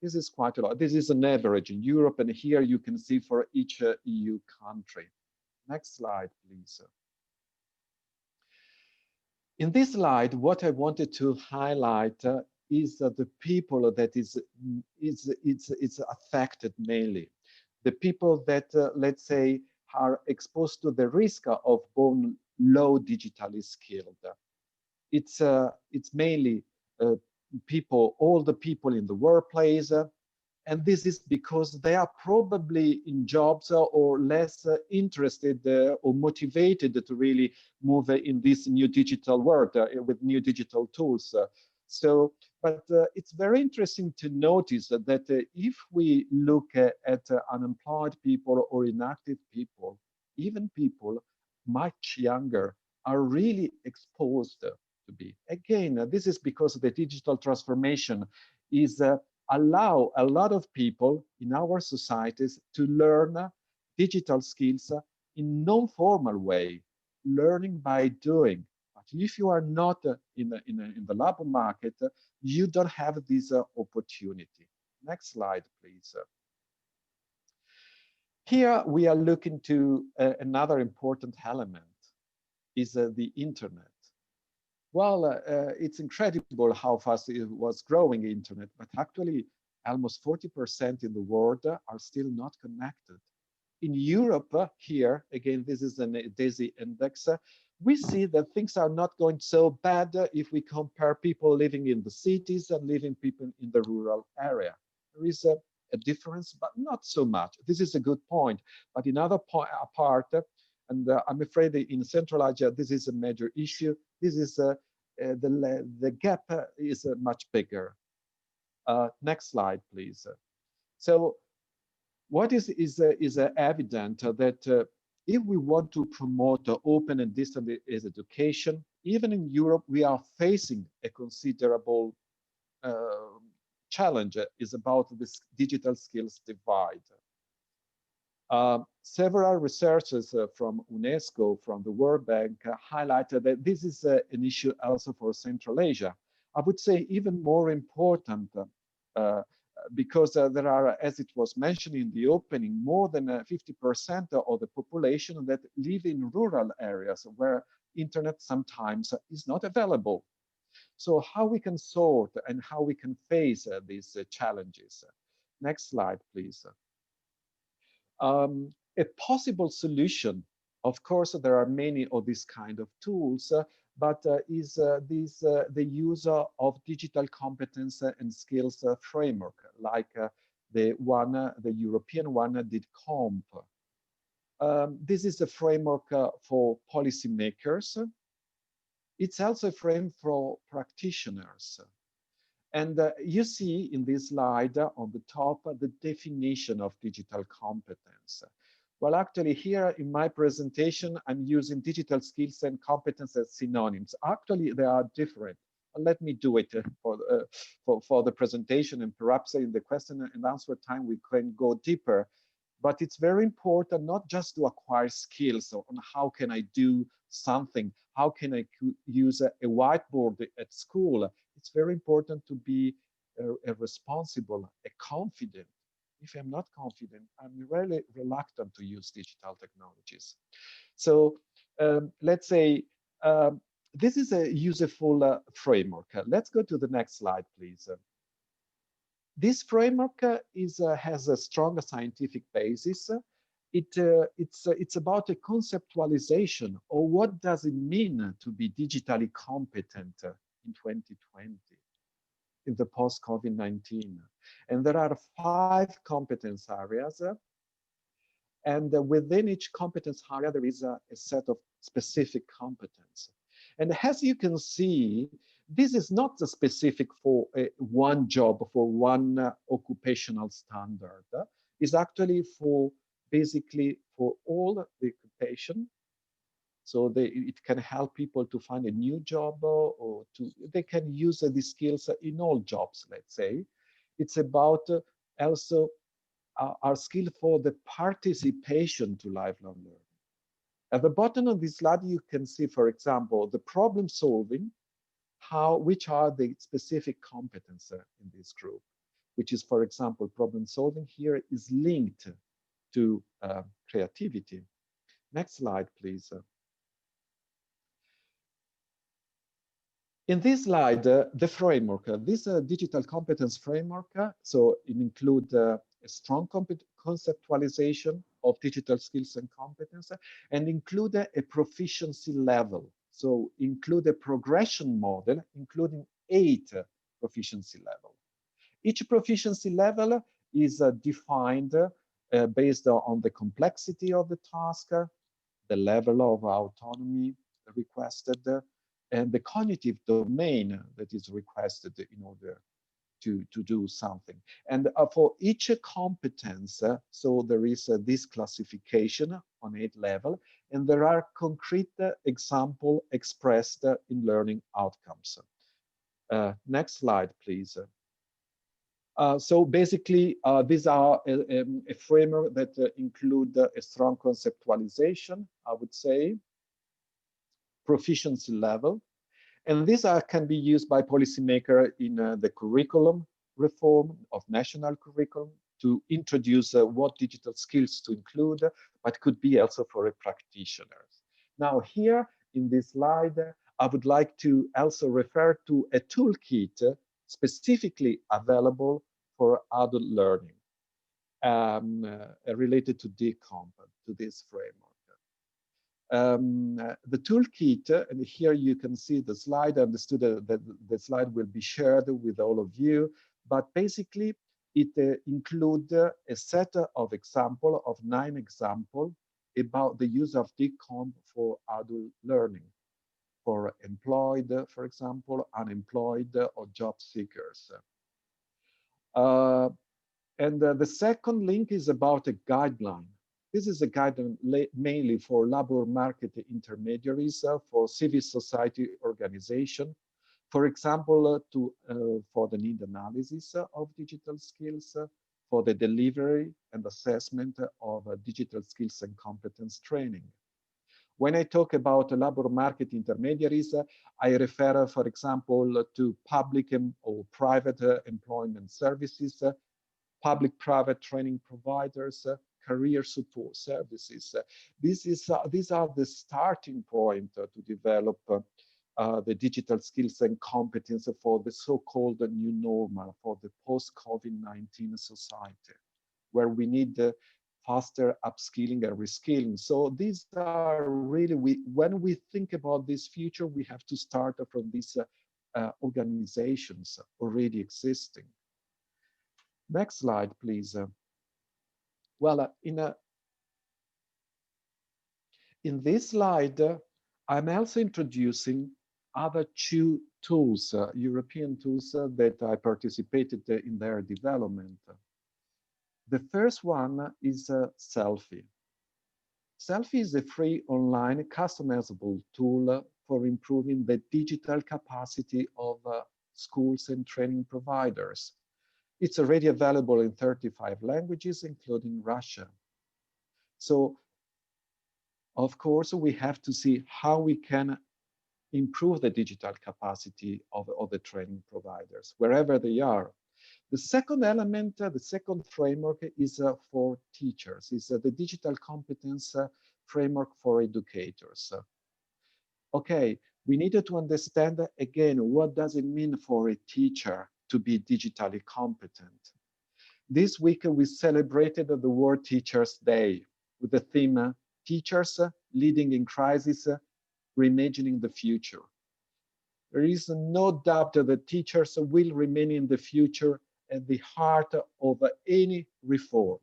This is quite a lot. This is an average in Europe, and here you can see for each EU country. Next slide, please. In this slide, what I wanted to highlight is the people that it's affected mainly. The people that, let's say, are exposed to the risk of being low digitally skilled. It's mainly people, all the people in the workplace, and this is because they are probably in jobs or less interested or motivated to really move in this new digital world with new digital tools. But it's very interesting to notice that if we look at unemployed people or inactive people, even people much younger are really exposed to be. Again, this is because the digital transformation is allow a lot of people in our societies to learn digital skills in non-formal way, learning by doing. But if you are not in the labor market, you don't have this opportunity. Next slide, please. Here we are looking to another important element, is the internet. Well, it's incredible how fast it was growing internet, but actually almost 40% in the world are still not connected. In Europe, here, again, this is an DESI index, we see that things are not going so bad if we compare people living in the cities and living people in the rural area. There is a difference, but not so much. This is a good point. But in other part, and I'm afraid in Central Asia, this is a major issue. This is the gap is much bigger. Next slide, please. So what is evident that if we want to promote open and distance education, even in Europe, we are facing a considerable challenge is about this digital skills divide. Several researchers from UNESCO, from the World Bank, highlighted that this is an issue also for Central Asia. I would say even more important because there are, as it was mentioned in the opening, more than 50% of the population that live in rural areas where internet sometimes is not available. So how we can sort and how we can face these challenges. Next slide, please. A possible solution, of course, there are many of these kind of tools, but is the use of digital competence and skills framework, like the European one did COMP. This is a framework for policymakers. It's also a frame for practitioners. And you see in this slide on the top the definition of digital competence. Well, actually here in my presentation, I'm using digital skills and competence as synonyms. Actually, they are different. Let me do it for the presentation, and perhaps in the question and answer time, we can go deeper. But it's very important not just to acquire skills on how can I do something, how can I use a whiteboard at school. It's very important to be a responsible, a confident. If I'm not confident, I'm really reluctant to use digital technologies. So let's say this is a useful framework. Let's go to the next slide, please. This framework has a strong scientific basis. It's about a conceptualization of what does it mean to be digitally competent in 2020, in the post-COVID-19. And there are 5 competence areas. And within each competence area, there is a set of specific competence. And as you can see, this is not specific for one job, for one occupational standard. It's actually for basically for all the occupation. So it can help people to find a new job, or they can use these skills in all jobs, let's say. It's about also our skill for the participation to lifelong learning. At the bottom of this slide, you can see, for example, the problem solving, which are the specific competence in this group, which is, for example, problem solving here is linked to creativity. Next slide, please. In this slide, the framework, this digital competence framework, so it includes a strong conceptualization of digital skills and competence, and include a proficiency level. So include a progression model, including 8 proficiency levels. Each proficiency level is defined based on the complexity of the task, the level of autonomy requested, and the cognitive domain that is requested in order to do something. And for each competence, so there is this classification on 8 levels, and there are concrete examples expressed in learning outcomes. Next slide, please. So basically, these are a framework that include a strong conceptualization, I would say, proficiency level, and these can be used by policymakers in the curriculum reform of national curriculum to introduce what digital skills to include, but could be also for a practitioners. Now here in this slide, I would like to also refer to a toolkit specifically available for adult learning related to DCOMP, to this framework. The toolkit, and here you can see the slide. I understood that the slide will be shared with all of you, but basically it includes a set of examples, of 9 examples, about the use of DCOMP for adult learning, for employed, for example, unemployed, or job seekers. And the second link is about a guideline. This is a guideline mainly for labor market intermediaries, for civil society organization, for example, for the need analysis of digital skills, for the delivery and assessment of digital skills and competence training. When I talk about labor market intermediaries, I refer, for example, to public or private employment services, public-private training providers, career support services. These are the starting point to develop the digital skills and competence for the so-called new normal, for the post-COVID-19 society, where we need faster upskilling and reskilling. So these are really, when we think about this future, we have to start from these organizations already existing. Next slide, please. Well, in this slide, I'm also introducing other 2 tools, European tools that I participated in their development. The first one is Selfie. Selfie is a free online customizable tool for improving the digital capacity of schools and training providers. It's already available in 35 languages, including Russian. So, of course, we have to see how we can improve the digital capacity of the training providers, wherever they are. The second element, the second framework is for teachers, is the digital competence framework for educators. Okay, we needed to understand again, what does it mean for a teacher to be digitally competent? This week, we celebrated the World Teachers' Day with the theme, Teachers Leading in Crisis, Reimagining the Future. There is no doubt that teachers will remain in the future at the heart of any reform,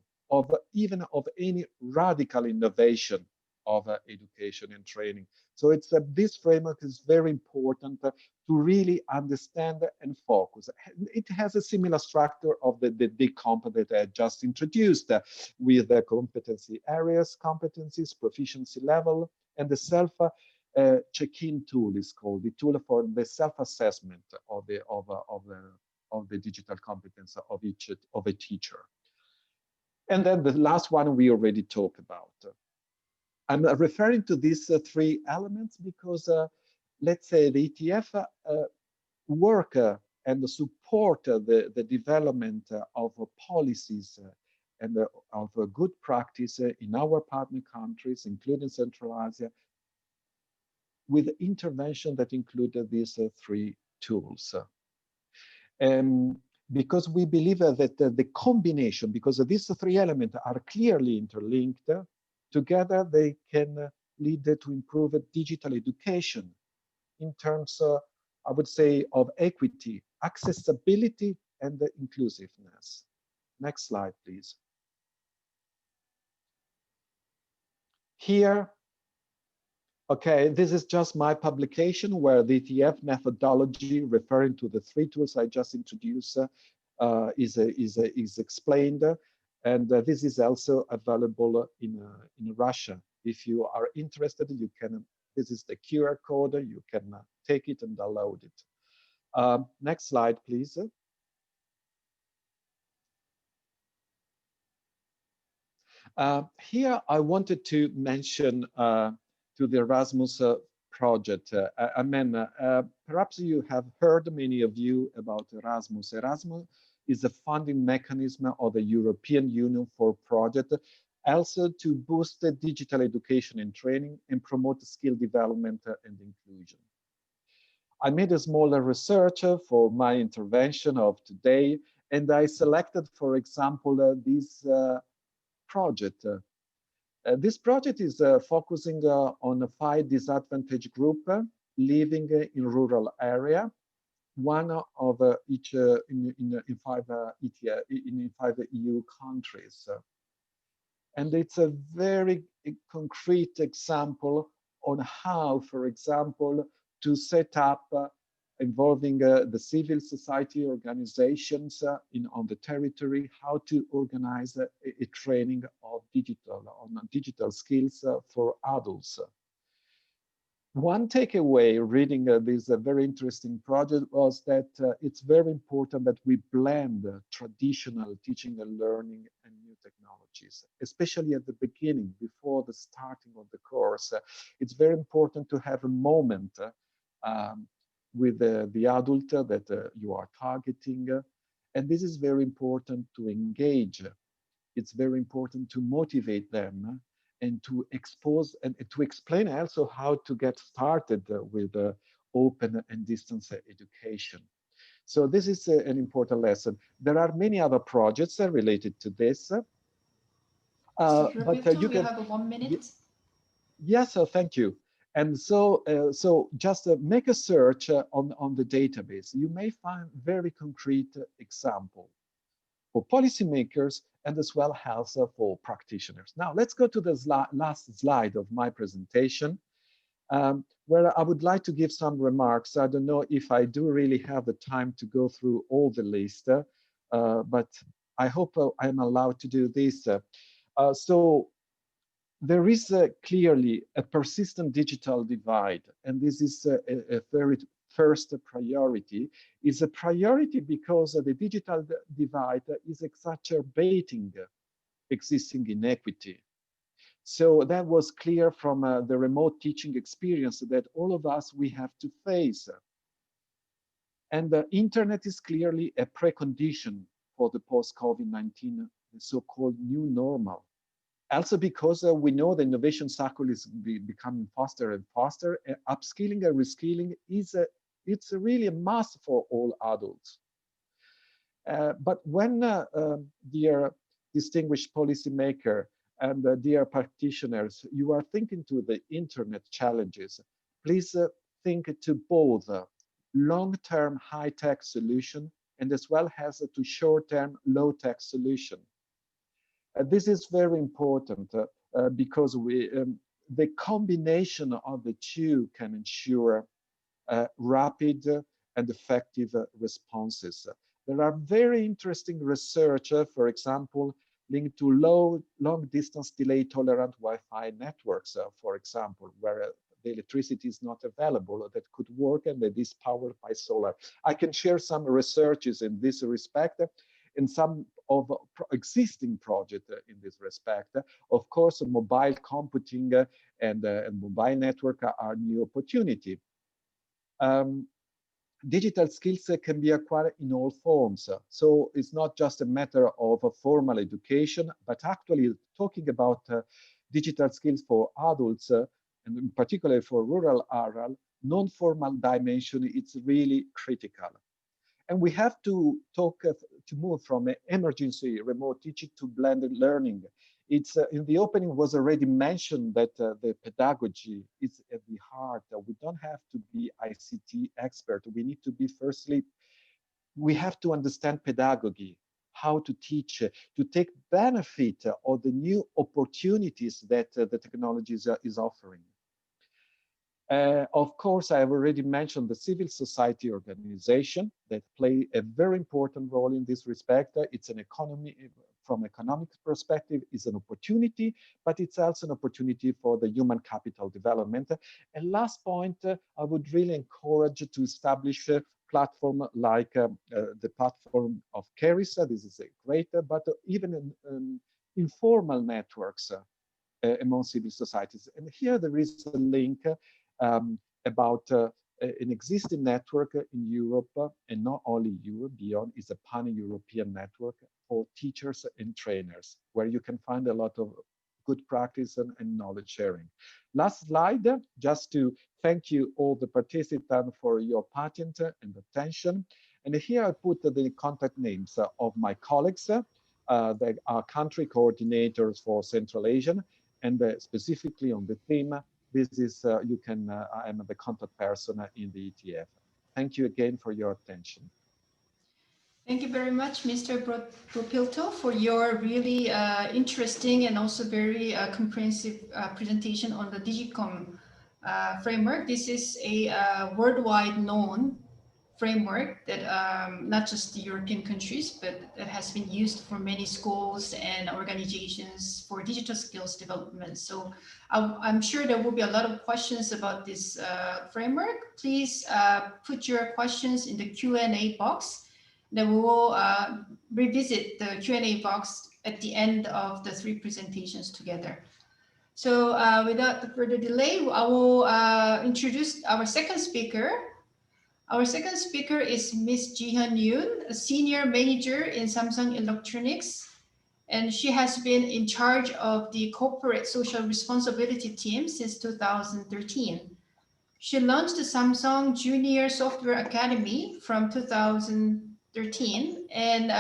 even of any radical innovation of education and training. So it's this framework is very important to really understand and focus. It has a similar structure of the DCOMP that I just introduced with the competency areas, competencies, proficiency level, and the self check-in tool is called, the tool for the self-assessment of the digital competence of a teacher. And then the last one we already talked about. I'm referring to these 3 elements because, let's say, the ETF work and support the development of policies and of good practice in our partner countries, including Central Asia, with intervention that included these 3 tools. Because we believe that the combination, because these 3 elements are clearly interlinked, together they can lead to improve digital education in terms, I would say, of equity, accessibility, and inclusiveness. Next slide, please. Here, okay, this is just my publication where the ETF methodology referring to the 3 tools I just introduced is explained. And this is also available in Russia. If you are interested, you can, this is the QR code, you can take it and download it. Next slide, please. Here, I wanted to mention to the Erasmus project. Perhaps you have heard, many of you, about Erasmus. Erasmus is a funding mechanism of the European Union for project, also to boost the digital education and training and promote skill development and inclusion. I made a smaller research for my intervention of today, and I selected, for example, this project. This project is focusing on 5 disadvantaged groups living in rural area, one of each in 5 EU countries. And it's a very concrete example on how, for example, to set up involving the civil society organizations on the territory, how to organize a training of digital skills for adults. One takeaway reading this very interesting project was that it's very important that we blend traditional teaching and learning and new technologies, especially at the beginning, before the starting of the course. It's very important to have a moment with the adult that you are targeting. And this is very important to engage. It's very important to motivate them and to expose and to explain also how to get started with open and distance education. So this is an important lesson. There are many other projects related to this. But you have 1 minute. Yes, thank you. And so, just make a search on the database. You may find very concrete example for policymakers and as well as for practitioners. Now, let's go to the last slide of my presentation, where I would like to give some remarks. I don't know if I do really have the time to go through all the list, but I hope I'm allowed to do this. So there is clearly a persistent digital divide, and this is a very first priority. Is a priority because the digital divide is exacerbating existing inequity. So that was clear from the remote teaching experience that all of us, we have to face. And the internet is clearly a precondition for the post-COVID-19, the so-called new normal. Also because we know the innovation cycle is becoming faster and faster, upskilling and reskilling it's really a must for all adults. But when dear distinguished policymaker and dear practitioners, you are thinking to the internet challenges, please think to both long-term high-tech solution and as well as to short-term low-tech solution. This is very important because the combination of the two can ensure rapid and effective responses. There are very interesting research, for example, linked to long-distance delay-tolerant Wi-Fi networks, for example, where the electricity is not available, that could work and that is powered by solar. I can share some researches in this respect. In some of existing projects in this respect. Of course, mobile computing and mobile network are new opportunity. Digital skills can be acquired in all forms. So it's not just a matter of formal education, but actually talking about digital skills for adults, and in particular for rural area, non-formal dimension, it's really critical. And we have to talk to move from emergency remote teaching to blended learning. It's in the opening was already mentioned that the pedagogy is at the heart. We don't have to be ICT expert. We need to be firstly, we have to understand pedagogy, how to teach, to take benefit of the new opportunities that the technology is offering. Of course, I have already mentioned the civil society organization that play a very important role in this respect. It's an economy, from economic perspective, is an opportunity, but it's also an opportunity for the human capital development. And last point, I would really encourage to establish a platform like the platform of Kyrgyzstan. This is a great, but even informal networks among civil societies. And here there is a link about an existing network in Europe, and not only Europe, beyond, is a pan-European network for teachers and trainers, where you can find a lot of good practice and knowledge sharing. Last slide, just to thank you all the participants for your patience and attention. And here I put the contact names of my colleagues, that are country coordinators for Central Asian, and specifically on the theme, this is, I am the contact person in the ETF. Thank you again for your attention. Thank you very much, Mr. Propilto, for your really interesting and also very comprehensive presentation on the Digicom framework. This is a worldwide known framework that not just the European countries, but that has been used for many schools and organizations for digital skills development. So I'm sure there will be a lot of questions about this framework. Please put your questions in the Q&A box. Then we will revisit the Q&A box at the end of the three presentations together. So without further delay, I will introduce our second speaker. Our second speaker is Ms. Jihan Yoon, a senior manager in Samsung Electronics, and she has been in charge of the corporate social responsibility team since 2013. She launched the Samsung Junior Software Academy from 2013, and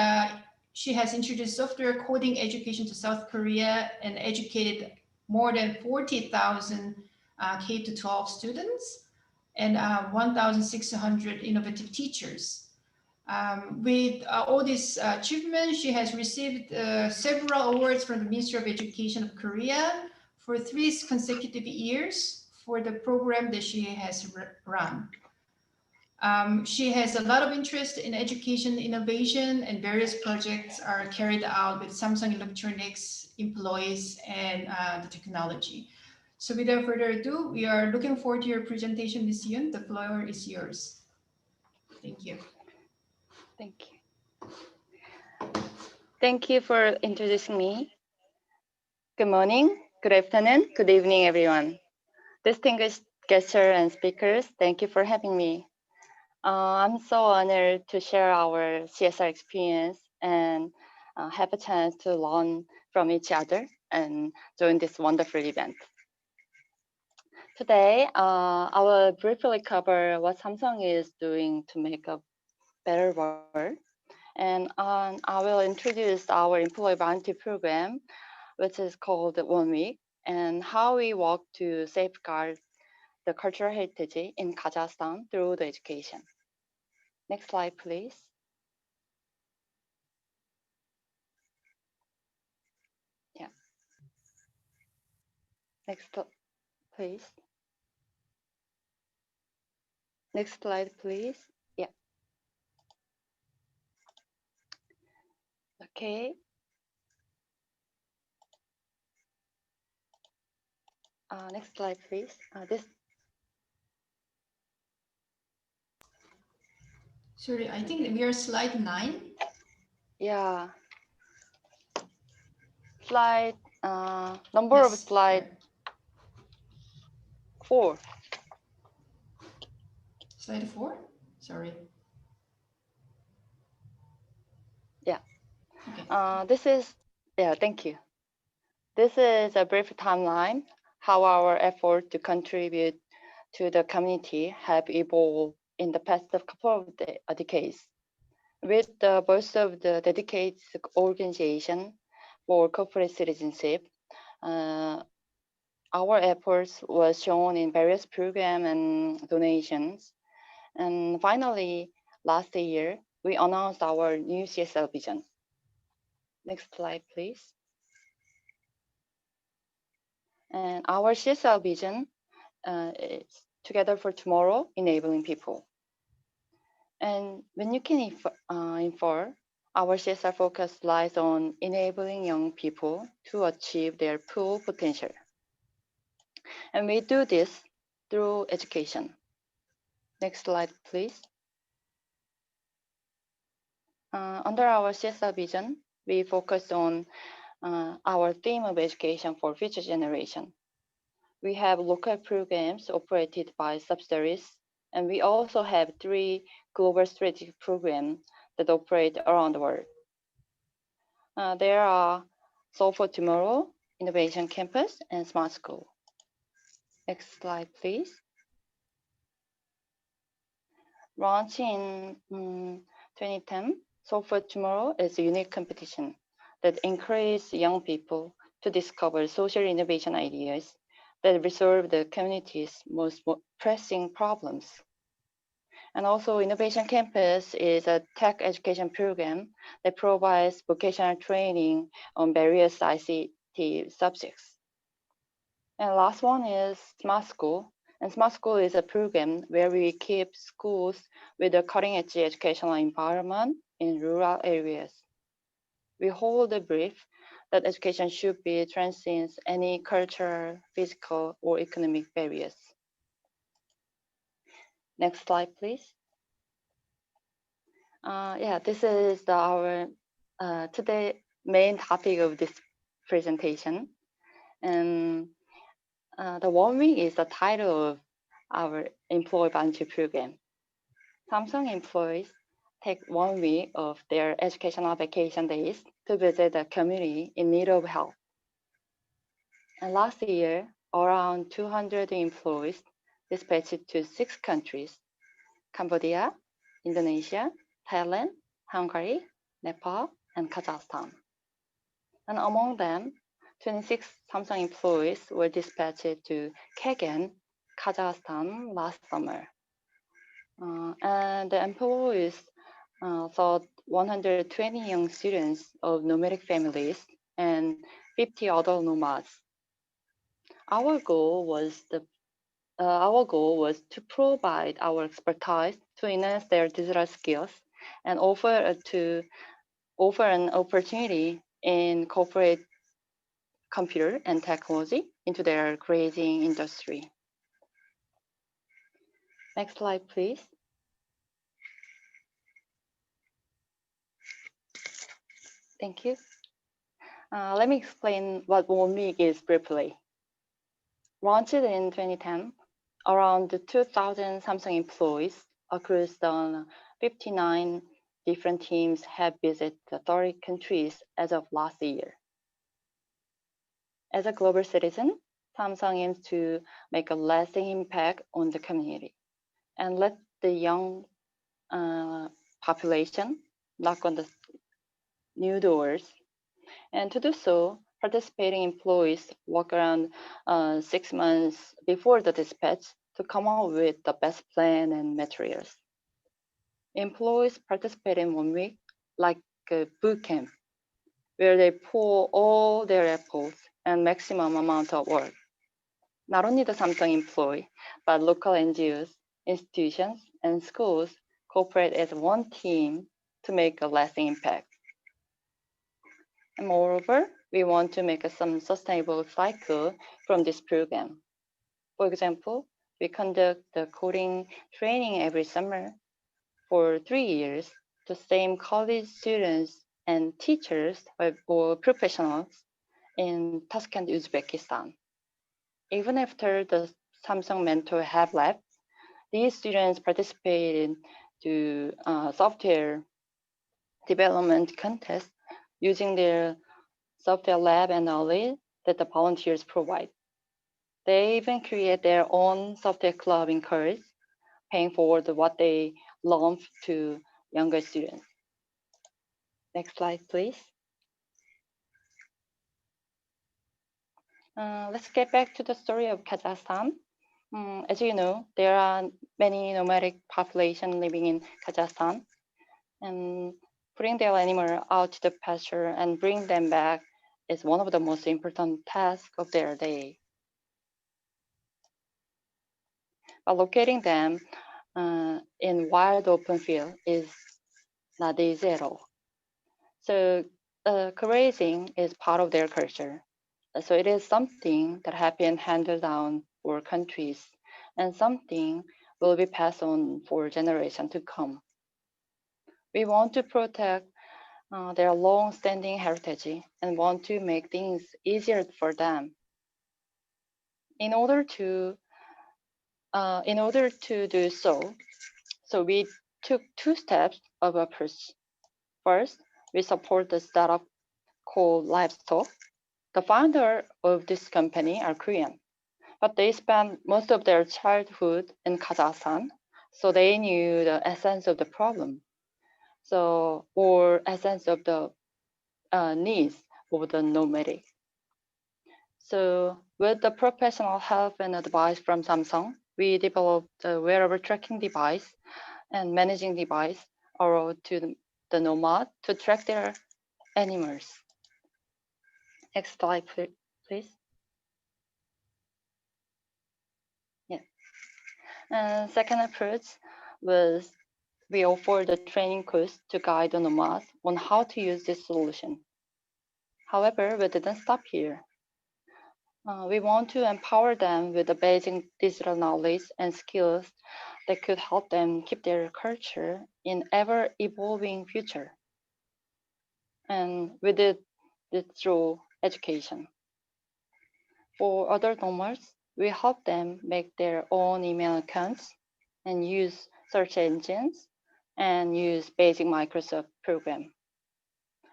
she has introduced software coding education to South Korea and educated more than 40,000 K-12 students and 1,600 innovative teachers. With all these achievements, she has received several awards from the Ministry of Education of Korea for 3 consecutive years for the program that she has run. She has a lot of interest in education innovation, and various projects are carried out with Samsung Electronics employees and the technology. So without further ado, we are looking forward to your presentation, Ms. Yoon. The floor is yours. Thank you. Thank you. Thank you for introducing me. Good morning, good afternoon, good evening, everyone. Distinguished guests and speakers, thank you for having me. I'm so honored to share our CSR experience and have a chance to learn from each other and join this wonderful event. Today, I will briefly cover what Samsung is doing to make a better world. And I will introduce our employee volunteer program, which is called 1 Week, and how we work to safeguard the cultural heritage in Kazakhstan through the education. Next slide, please. Yeah. Next, please. Next slide, please. Yeah. Okay. Next slide, please. Sorry, I think we are slide 9. Yeah. Slide, number Yes. of slide 4. Slide 4? Sorry. Yeah. Okay. Thank you. This is a brief timeline, how our effort to contribute to the community have evolved in the past couple of decades. With the birth of the dedicated organization for corporate citizenship, our efforts were shown in various programs and donations. And finally, last year, we announced our new CSR vision. Next slide, please. And our CSR vision is Together for Tomorrow, Enabling People. And when you can infer, our CSR focus lies on enabling young people to achieve their full potential. And we do this through education. Next slide, please. Under our CSR vision, we focus on our theme of education for future generation. We have local programs operated by subsidiaries, and we also have 3 global strategic programs that operate around the world. There are Solve for Tomorrow, Innovation Campus, and Smart School. Next slide, please. Launched in 2010, Solve for Tomorrow is a unique competition that encourages young people to discover social innovation ideas that resolve the community's most pressing problems. And also, Innovation Campus is a tech education program that provides vocational training on various ICT subjects. And last one is Smart School. And Smart School is a program where we keep schools with a cutting-edge educational environment in rural areas. We hold the belief that education should be transcends any cultural, physical, or economic barriers. Next slide, please. This is our today main topic of this presentation. And the 1 week is the title of our employee volunteer program. Samsung employees take 1 week of their educational vacation days to visit a community in need of help. And last year, around 200 employees dispatched to 6 countries: Cambodia, Indonesia, Thailand, Hungary, Nepal, and Kazakhstan. And among them, 26 Samsung employees were dispatched to Kyrgyzstan, Kazakhstan last summer. And the employees taught 120 young students of nomadic families and 50 adult nomads. Our goal was to provide our expertise to enhance their digital skills and offer an opportunity in corporate computer and technology into their grazing industry. Next slide, please. Thank you. Let me explain what 1 week is briefly. Launched in 2010, around 2,000 Samsung employees across the 59 different teams have visited 30 countries as of last year. As a global citizen, Samsung aims to make a lasting impact on the community and let the young population knock on the new doors. And to do so, participating employees work around 6 months before the dispatch to come up with the best plan and materials. Employees participate in 1 week like a boot camp, where they pour all their efforts and maximum amount of work. Not only the Samsung employee, but local NGOs, institutions, and schools cooperate as one team to make a lasting impact. And moreover, we want to make some sustainable cycle from this program. For example, we conduct the coding training every summer for 3 years to same college students and teachers or professionals in Tashkent, Uzbekistan. Even after the Samsung mentor have left, these students participated to software development contest using their software lab and knowledge that the volunteers provide. They even create their own software club in Kurds, paying forward what they learned to younger students. Next slide, please. Let's get back to the story of Kazakhstan. As you know, there are many nomadic population living in Kazakhstan, and putting their animal out to the pasture and bring them back is one of the most important tasks of their day. But locating them in wild open field is not easy at all. So grazing is part of their culture. So it is something that has been handed down for countries and something will be passed on for generations to come. We want to protect their long-standing heritage and want to make things easier for them. In order to do so, we took two steps of approach. First, we support the startup called Livestock. The founder of this company are Korean, but they spent most of their childhood in Kazakhstan, so they knew the essence of the problem. Or essence of the needs of the nomadic. So with the professional help and advice from Samsung, we developed a wearable tracking device and managing device to the nomad to track their animals. Next slide, please. Yeah. And second approach was we offered a training course to guide the nomads on how to use this solution. However, we didn't stop here. We want to empower them with the basic digital knowledge and skills that could help them keep their culture in ever-evolving future. And we did it through education. For other nomads, we help them make their own email accounts and use search engines and use basic Microsoft program.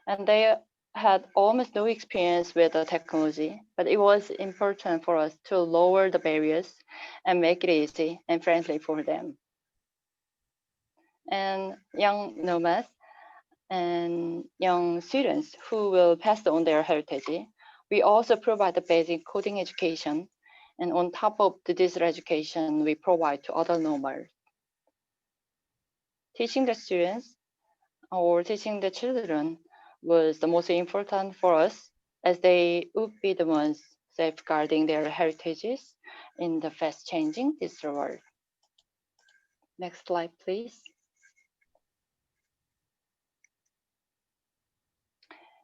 And they had almost no experience with the technology, but it was important for us to lower the barriers and make it easy and friendly for them. And young nomads and young students who will pass on their heritage, we also provide the basic coding education. And on top of the digital education, we provide to other nomads. Teaching the students or teaching the children was the most important for us, as they would be the ones safeguarding their heritages in the fast changing digital world. Next slide, please.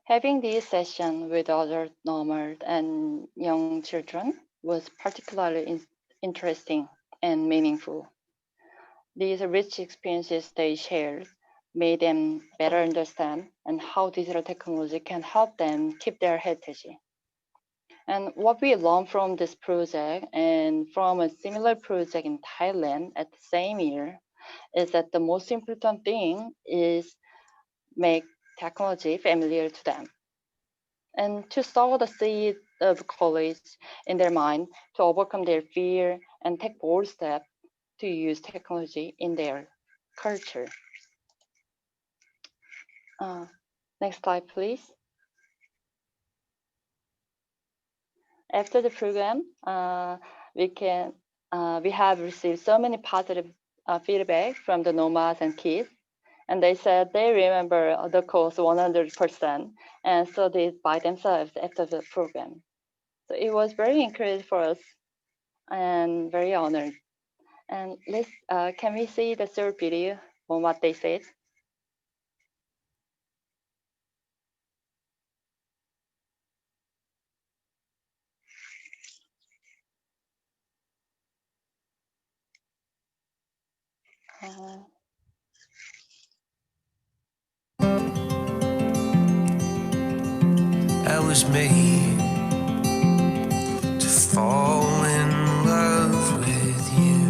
Having this session with other nomads and young children was particularly interesting and meaningful. These rich experiences they shared made them better understand and how digital technology can help them keep their heritage. And what we learned from this project and from a similar project in Thailand at the same year is that the most important thing is make technology familiar to them. And to sow the seed of courage in their mind to overcome their fear and take bold steps to use technology in their culture. Next slide, please. After the program, we have received so many positive feedback from the nomads and kids, and they said they remember the course 100%, and so they did by themselves after the program. So it was very encouraging for us and very honored. And can we see the short video on what they said? I was made to fall in love with you.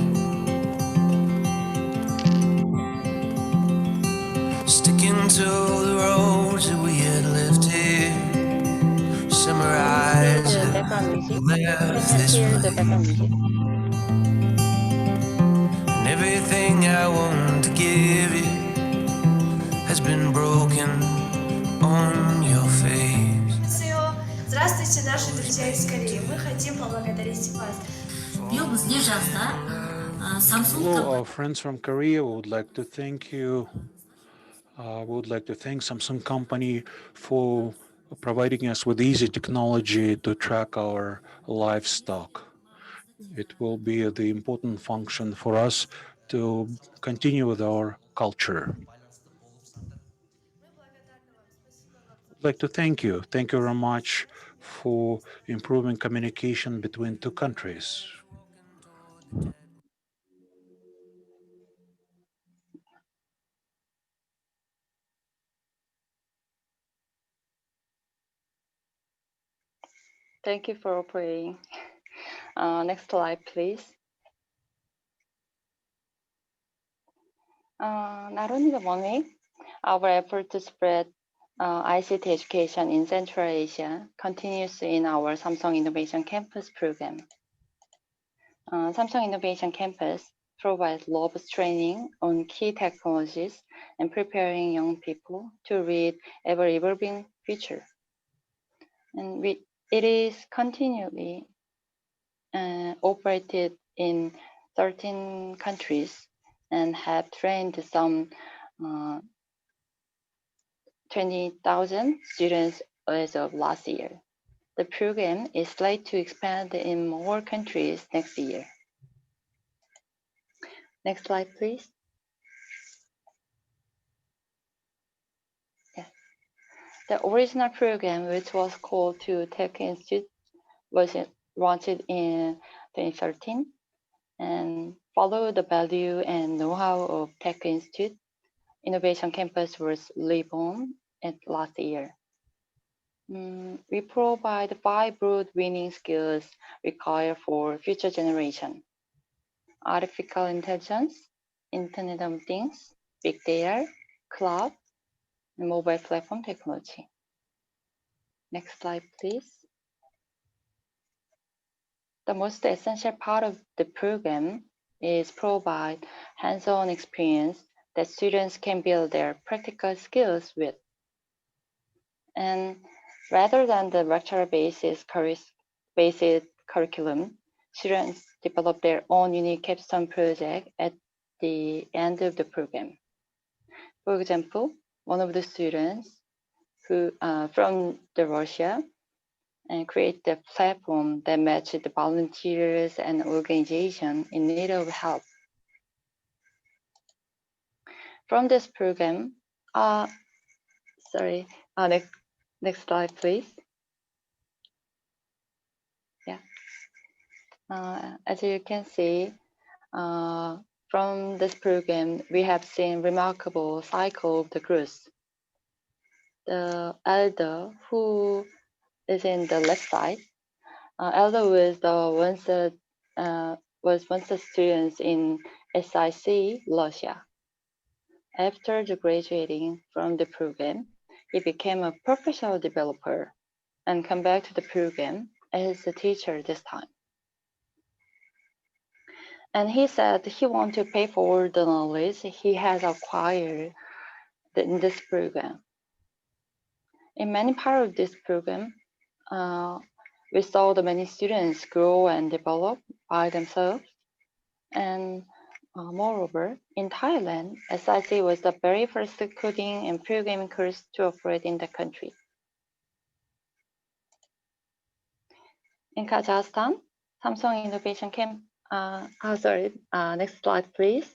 Sticking to the roads that we had left here. Summer eyes The background music. left Can you this hear the place. background music? And everything I want to give you has been broken on your face. Здравствуйте, наши друзья из Кореи. Мы хотим поблагодарить вас. Hello, our friends from Korea. We would like to thank you. We would like to thank Samsung company for providing us with easy technology to track our livestock. It will be the important function for us to continue with our culture. I'd like to thank you. Thank you very much for improving communication between two countries. Thank you for operating. Next slide, please. Not only the 1 week, our effort to spread ICT education in Central Asia continues in our Samsung Innovation Campus program. Samsung Innovation Campus provides robust training on key technologies and preparing young people to read ever-evolving future. And it is continually operated in 13 countries and have trained some 20,000 students as of last year. The program is slated to expand in more countries next year. Next slide, please. Yeah. The original program, which was called to Tech Institute, was launched in 2013 and followed the value and know-how of Tech Institute. Innovation Campus was reborn last year. We provide 5 broad winning skills required for future generation: artificial intelligence, Internet of Things, big data, cloud, and mobile platform technology. Next slide, please. The most essential part of the program is provide hands-on experience that students can build their practical skills with. And rather than the lecture-based curriculum, students develop their own unique capstone project at the end of the program. For example, one of the students who from Russia and create the platform that matches the volunteers and organizations in need of help. From this program, next slide, please. Yeah. As you can see, from this program, we have seen remarkable cycle of the growth. The elder who is in the left side, elder was once a student in SIC Russia. After graduating from the program, he became a professional developer and come back to the program as a teacher this time. And he said he wants to pay for the knowledge he has acquired in this program. In many parts of this program, we saw the many students grow and develop by themselves. And moreover, in Thailand, SIC was the very first coding and programming course to operate in the country. In Kazakhstan, Samsung Innovation next slide, please.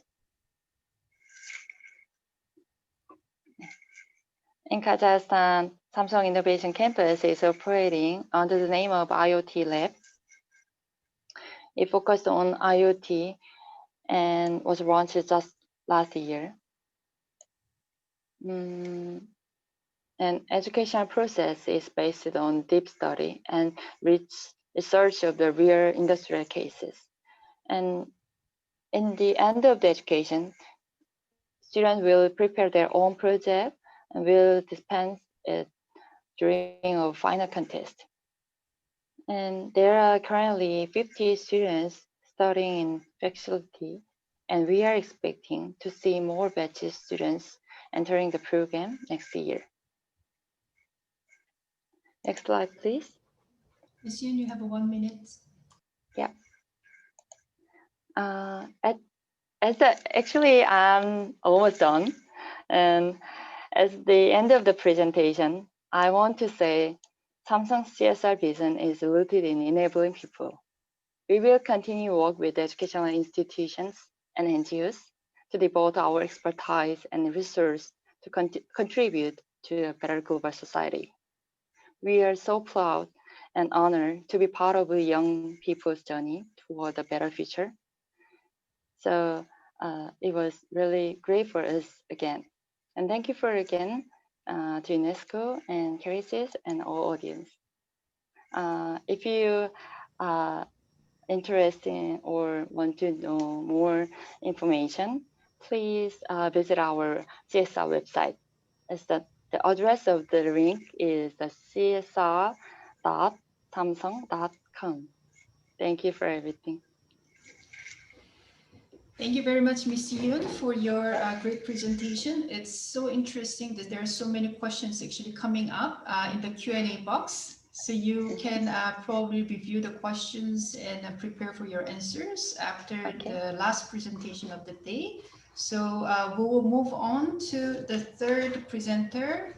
In Kazakhstan, Samsung Innovation Campus is operating under the name of IoT Lab. It focused on IoT and was launched just last year. And educational process is based on deep study and rich research of the real industrial cases. And in the end of the education, students will prepare their own project and will dispense it during a final contest. And there are currently 50 students studying in faculty, and we are expecting to see more batches students entering the program next year. Next slide, please. Ms. Yoon, you have 1 minute. Yeah. Actually, I'm almost done. And at the end of the presentation, I want to say Samsung's CSR vision is rooted in enabling people. We will continue work with educational institutions and NGOs to devote our expertise and resources to contribute to a better global society. We are so proud and honored to be part of a young people's journey toward a better future. So it was really great for us again. And thank you for again to UNESCO and Kyrgyzstan and all audience. If you are interested in or want to know more information, please visit our CSR website. The address of the link is the csr.samsung.com. Thank you for everything. Thank you very much, Ms. Yoon, for your great presentation. It's so interesting that there are so many questions actually coming up in the Q&A box. So you can probably review the questions and prepare for your answers after the last presentation of the day. So we will move on to the third presenter.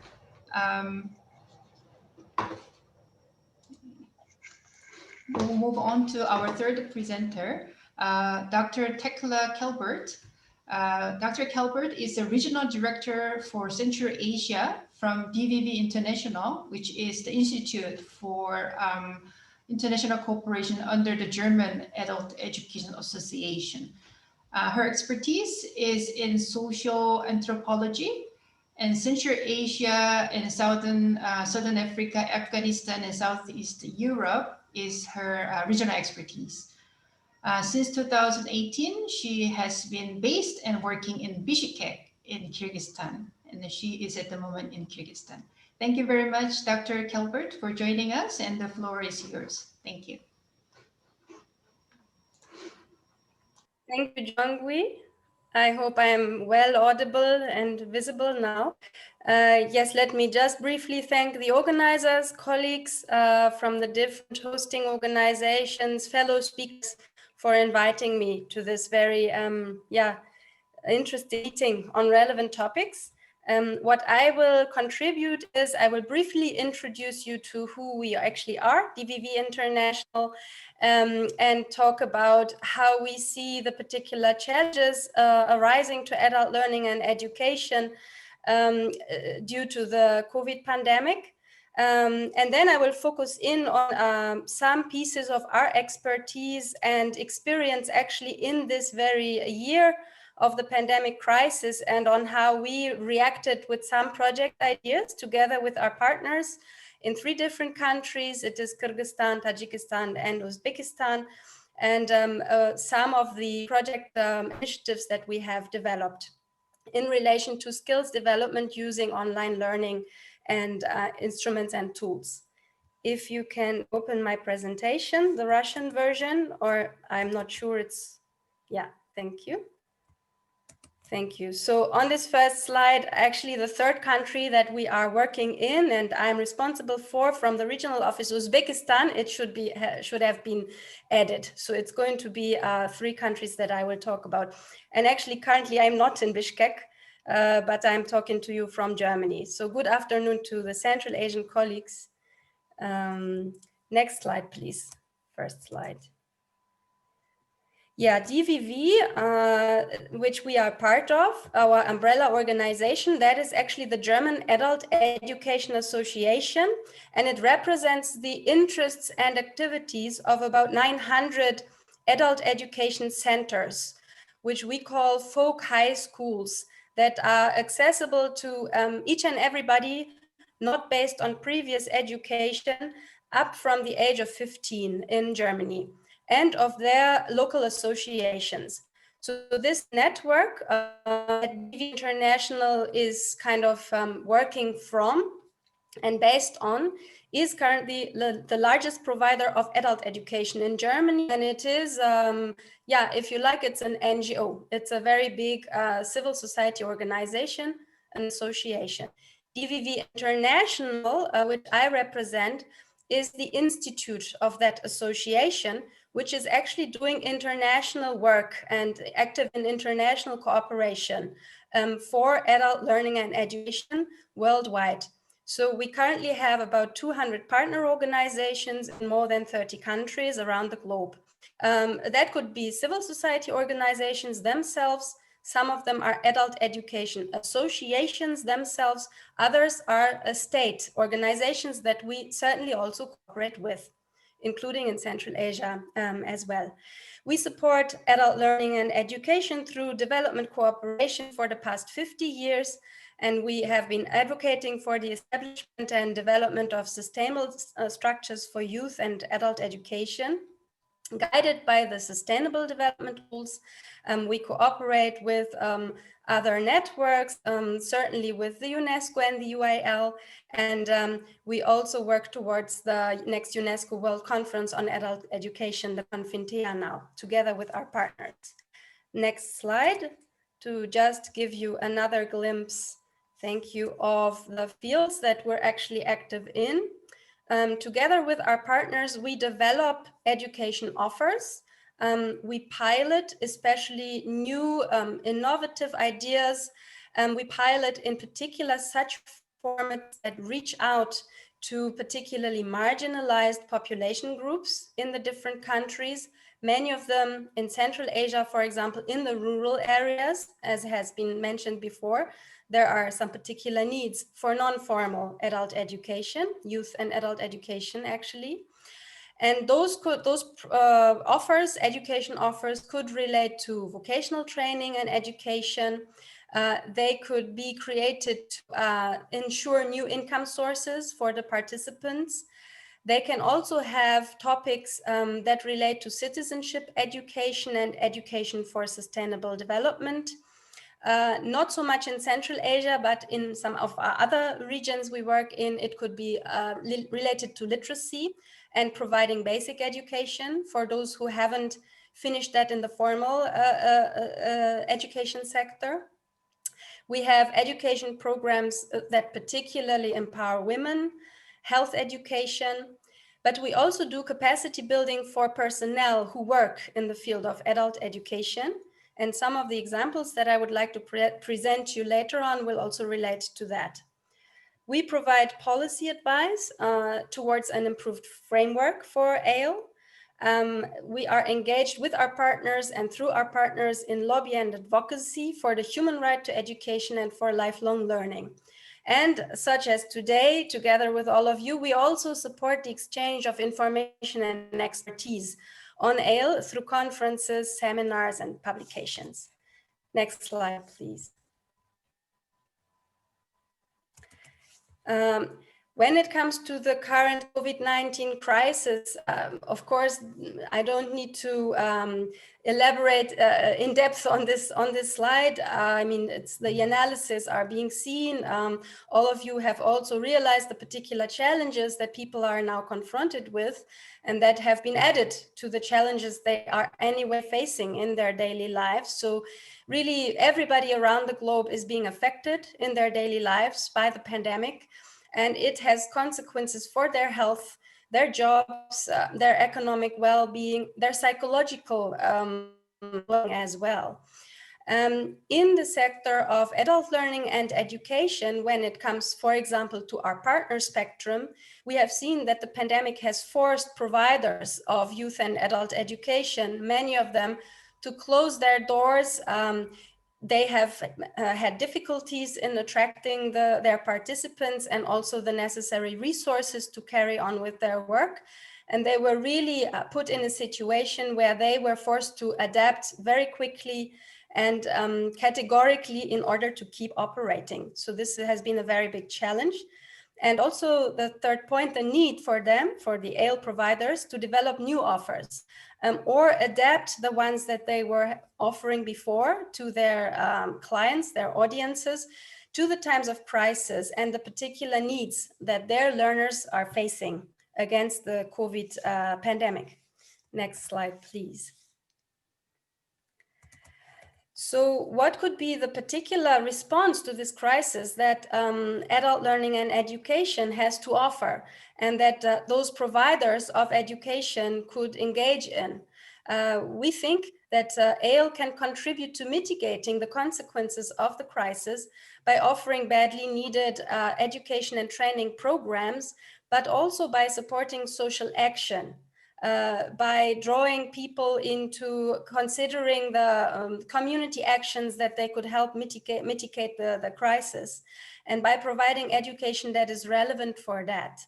We'll move on to our third presenter, Dr. Tekla Kelbert. Dr. Kelbert is the Regional Director for Central Asia from DVV International, which is the Institute for International Cooperation under the German Adult Education Association. Her expertise is in social anthropology, and Central Asia and Southern Africa, Afghanistan, and Southeast Europe is her regional expertise. Since 2018, she has been based and working in Bishkek in Kyrgyzstan, and she is at the moment in Kyrgyzstan. Thank you very much, Dr. Kelbert, for joining us, and the floor is yours. Thank you. Thank you, Jongwi. I hope I am well audible and visible now. Yes, let me just briefly thank the organizers, colleagues from the different hosting organizations, fellow speakers for inviting me to this very interesting meeting on relevant topics. What I will contribute is I will briefly introduce you to who we actually are, DVV International, and talk about how we see the particular challenges arising to adult learning and education due to the COVID pandemic. And then I will focus in on some pieces of our expertise and experience actually in this very year of the pandemic crisis, and on how we reacted with some project ideas together with our partners in 3 different countries. It is Kyrgyzstan, Tajikistan, and Uzbekistan, and some of the project initiatives that we have developed in relation to skills development using online learning and instruments and tools. If you can open my presentation, the Russian version, or I'm not sure it's, yeah, thank you. Thank you. So on this first slide, actually the third country that we are working in and I'm responsible for from the regional office, Uzbekistan, it should have been added. So it's going to be 3 countries that I will talk about. And actually currently I'm not in Bishkek, but I'm talking to you from Germany. So good afternoon to the Central Asian colleagues. Next slide, please. First slide. Yeah, DVV, which we are part of, our umbrella organization, that is actually the German Adult Education Association, and it represents the interests and activities of about 900 adult education centers, which we call folk high schools, that are accessible to each and everybody, not based on previous education, up from the age of 15 in Germany, and of their local associations. So this network that DVV International is kind of working from and based on is currently the largest provider of adult education in Germany. And it is, if you like, it's an NGO. It's a very big civil society organization, an association. DVV International, which I represent, is the institute of that association, which is actually doing international work and active in international cooperation for adult learning and education worldwide. So we currently have about 200 partner organizations in more than 30 countries around the globe. That could be civil society organizations themselves. Some of them are adult education associations themselves. Others are state organizations that we certainly also cooperate with, including in Central Asia as well. We support adult learning and education through development cooperation for the past 50 years. And we have been advocating for the establishment and development of sustainable structures for youth and adult education. Guided by the Sustainable Development Goals, we cooperate with other networks, certainly with the UNESCO and the UIL, and we also work towards the next UNESCO World Conference on Adult Education, the Confintea now, together with our partners. Next slide, to just give you another glimpse, thank you, of the fields that we're actually active in. Together with our partners, we develop education offers. We pilot especially new innovative ideas. We pilot in particular such formats that reach out to particularly marginalized population groups in the different countries, many of them in Central Asia, for example, in the rural areas, as has been mentioned before. There are some particular needs for non-formal adult education, youth and adult education actually. And those offers, education offers, could relate to vocational training and education. They could be created to ensure new income sources for the participants. They can also have topics that relate to citizenship education and education for sustainable development. Not so much in Central Asia, but in some of our other regions we work in, it could be related to literacy and providing basic education for those who haven't finished that in the formal education sector. We have education programs that particularly empower women, health education, but we also do capacity building for personnel who work in the field of adult education. And some of the examples that I would like to present to you later on will also relate to that. We provide policy advice towards an improved framework for ALE. We are engaged with our partners and through our partners in lobby and advocacy for the human right to education and for lifelong learning. And such as today, together with all of you, we also support the exchange of information and expertise on ALE through conferences, seminars, and publications. Next slide, please. When it comes to the current COVID-19 crisis, of course, I don't need to elaborate in depth on this slide. I mean, the analysis are being seen. All of you have also realized the particular challenges that people are now confronted with and that have been added to the challenges they are anyway facing in their daily lives. So really everybody around the globe is being affected in their daily lives by the pandemic. And it has consequences for their health, their jobs, their economic well-being, their psychological well-being as well. In the sector of adult learning and education, when it comes, for example, to our partner spectrum, we have seen that the pandemic has forced providers of youth and adult education, many of them, to close their doors. They have had difficulties in attracting their participants and also the necessary resources to carry on with their work. And they were really put in a situation where they were forced to adapt very quickly and categorically in order to keep operating. So this has been a very big challenge. And also the third point, the need for them, for the ALE providers, to develop new offers or adapt the ones that they were offering before to their clients, their audiences, to the times of crisis and the particular needs that their learners are facing against the COVID pandemic. Next slide, please. So what could be the particular response to this crisis that adult learning and education has to offer and that those providers of education could engage in? We think that ALE can contribute to mitigating the consequences of the crisis by offering badly needed education and training programs, but also by supporting social action. By drawing people into considering the community actions that they could help mitigate the crisis, and by providing education that is relevant for that.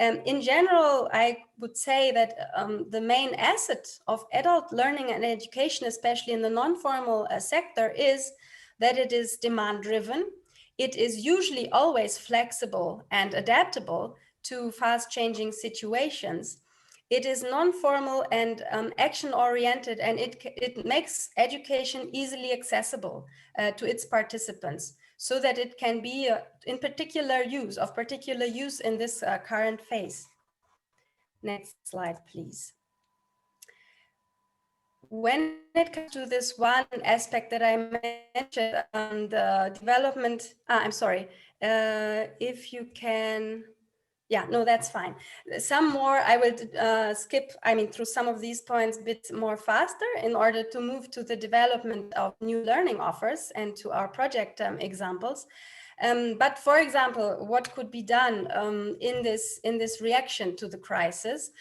In general, I would say that the main asset of adult learning and education, especially in the non-formal sector, is that it is demand-driven. It is usually always flexible and adaptable to fast-changing situations. It is non-formal and action-oriented, and it makes education easily accessible to its participants, so that it can be of particular use in this current phase. Next slide, please. When it comes to this one aspect that I mentioned, the development, I'm sorry, if you can, yeah, no, that's fine. Some more, I will skip, through some of these points a bit more faster in order to move to the development of new learning offers and to our project examples. But for example, what could be done in this reaction to the crisis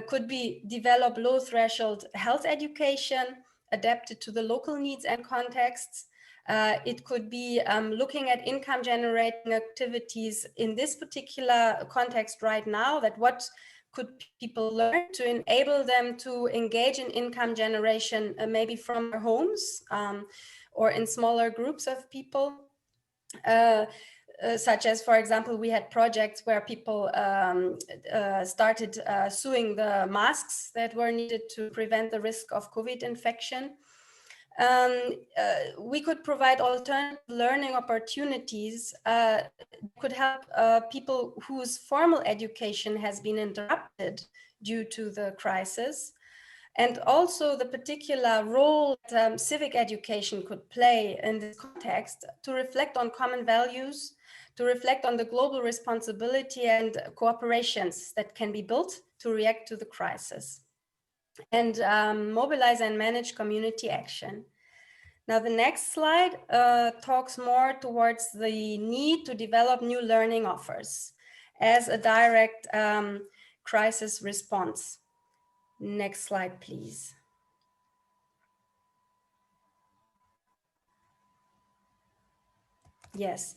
could be develop low threshold health education adapted to the local needs and contexts. It could be looking at income generating activities in this particular context right now, that what could people learn to enable them to engage in income generation, maybe from their homes or in smaller groups of people. Such as, for example, we had projects where people started sewing the masks that were needed to prevent the risk of COVID infection. We could provide alternative learning opportunities could help people whose formal education has been interrupted due to the crisis. And also the particular role that civic education could play in this context to reflect on common values, to reflect on the global responsibility and cooperations that can be built to react to the crisis, and mobilize and manage community action. Now, the next slide talks more towards the need to develop new learning offers as a direct crisis response. Next slide, please. Yes.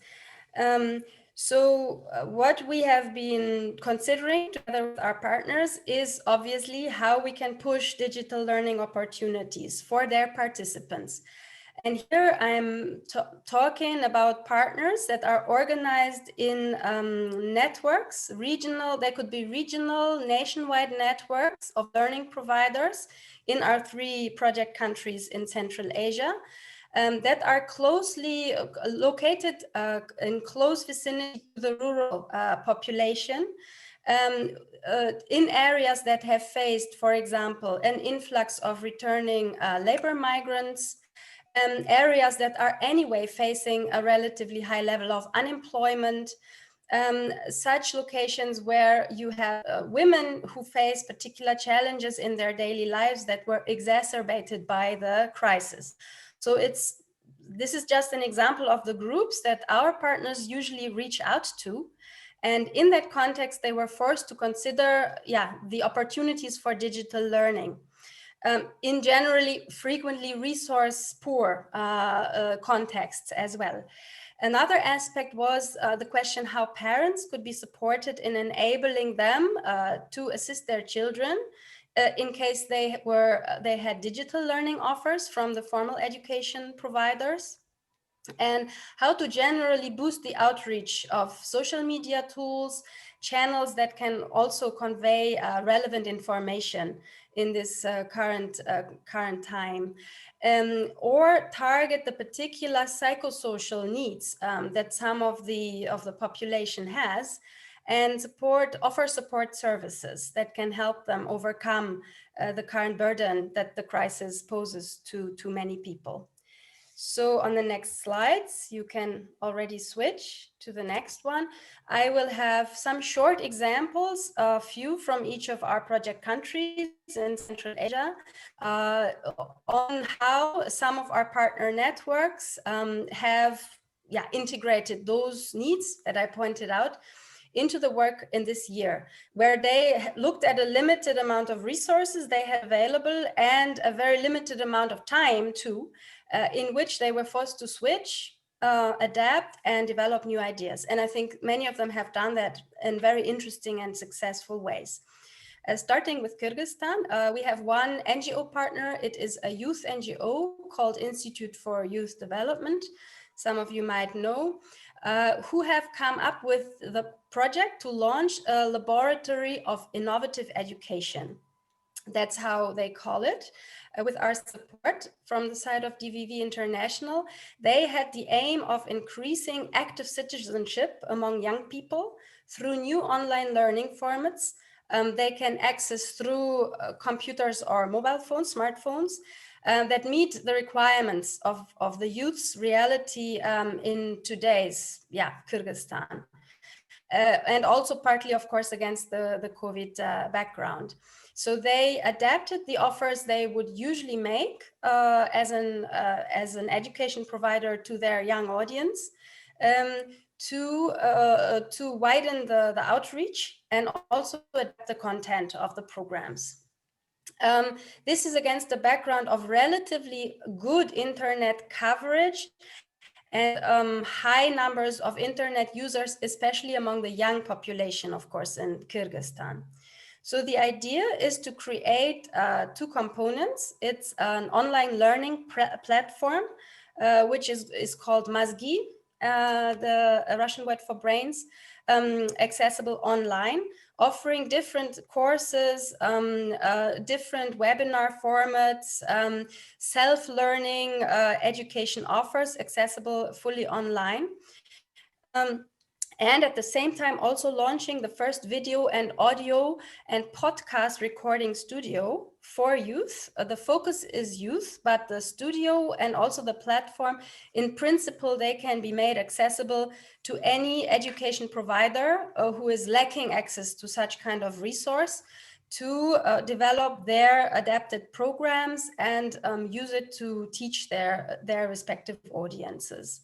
So what we have been considering together with our partners is obviously how we can push digital learning opportunities for their participants. And here I'm talking about partners that are organized in networks, regional, they could be regional, nationwide networks of learning providers in our 3 project countries in Central Asia. That are closely located in close vicinity to the rural population, in areas that have faced, for example, an influx of returning labor migrants, areas that are anyway facing a relatively high level of unemployment, such locations where you have women who face particular challenges in their daily lives that were exacerbated by the crisis. So this is just an example of the groups that our partners usually reach out to. And in that context, they were forced to consider, the opportunities for digital learning. In generally frequently resource poor contexts as well. Another aspect was the question how parents could be supported in enabling them to assist their children in case they had digital learning offers from the formal education providers, and how to generally boost the outreach of social media tools, channels that can also convey relevant information in this current time, or target the particular psychosocial needs that some of the population has, and offer support services that can help them overcome the current burden that the crisis poses to many people. So on the next slides, you can already switch to the next one. I will have some short examples, a few from each of our project countries in Central Asia, on how some of our partner networks have integrated those needs that I pointed out into the work in this year, where they looked at a limited amount of resources they had available and a very limited amount of time too, in which they were forced to switch, adapt, and develop new ideas. And I think many of them have done that in very interesting and successful ways. Starting with Kyrgyzstan, we have one NGO partner. It is a youth NGO called Institute for Youth Development. some of you might know, who have come up with the project to launch a laboratory of innovative education. That's how they call it. With our support from the side of DVV International, they had the aim of increasing active citizenship among young people through new online learning formats they can access through computers or mobile phones, smartphones, that meet the requirements of the youth's reality in today's Kyrgyzstan. And also partly, of course, against the COVID background. So they adapted the offers they would usually make as an education provider to their young audience to widen the outreach and also adapt the content of the programs. This is against the background of relatively good internet coverage and high numbers of internet users, especially among the young population, of course, in Kyrgyzstan. So the idea is to create two components. It's an online learning platform, which is called Mazgi, the Russian word for brains, accessible online, offering different courses, different webinar formats, self-learning education offers accessible fully online. And at the same time also launching the first video and audio and podcast recording studio for youth. The focus is youth, but the studio and also the platform, in principle, they can be made accessible to any education provider who is lacking access to such kind of resource to develop their adapted programs and use it to teach their respective audiences.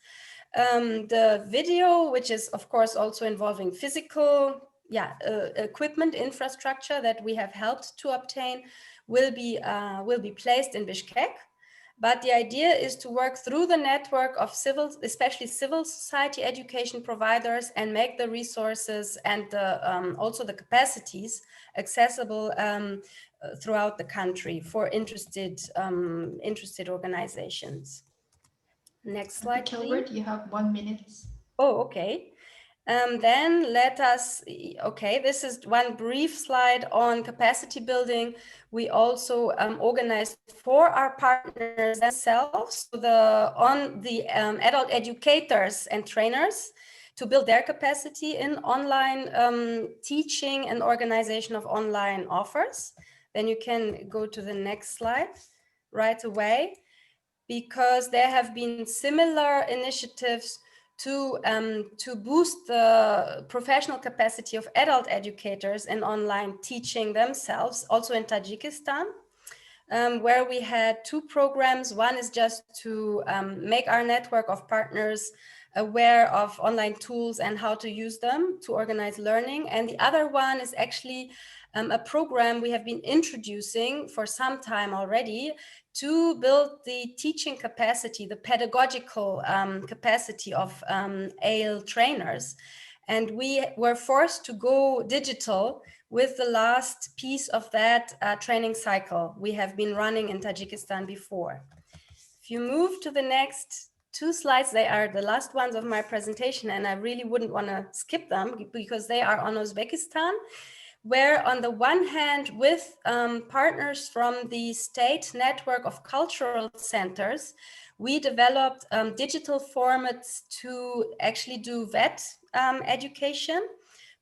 The video, which is of course also involving physical equipment infrastructure that we have helped to obtain, will be placed in Bishkek. But the idea is to work through the network of especially civil society education providers, and make the resources and also the capacities accessible throughout the country for interested organizations. Next slide, Gilbert, please. you have 1 minute. Oh, okay. Then let us, this is one brief slide on capacity building. We also organized for our partners themselves, the adult educators and trainers, to build their capacity in online teaching and organization of online offers. Then you can go to the next slide right away, because there have been similar initiatives to boost the professional capacity of adult educators in online teaching themselves, also in Tajikistan, where we had two programs. One is just to make our network of partners aware of online tools and how to use them to organize learning. And the other one is actually a program we have been introducing for some time already to build the teaching capacity, the pedagogical capacity of AL trainers. And we were forced to go digital with the last piece of that training cycle we have been running in Tajikistan before. If you move to the next two slides, they are the last ones of my presentation, and I really wouldn't want to skip them because they are on Uzbekistan, where on the one hand, with partners from the state network of cultural centers, we developed digital formats to actually do VET education,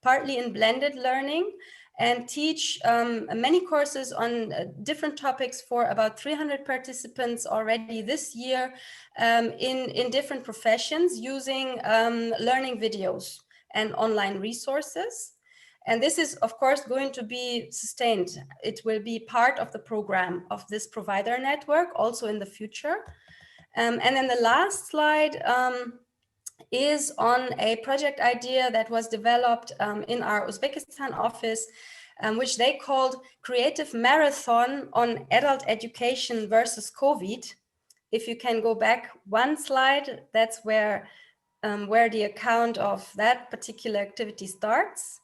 partly in blended learning, and teach many courses on different topics for about 300 participants already this year in different professions, using learning videos and online resources. And this is, of course, going to be sustained. It will be part of the program of this provider network also in the future. And then the last slide is on a project idea that was developed in our Uzbekistan office, which they called Creative Marathon on Adult Education versus COVID. If you can go back one slide, that's where the account of that particular activity starts.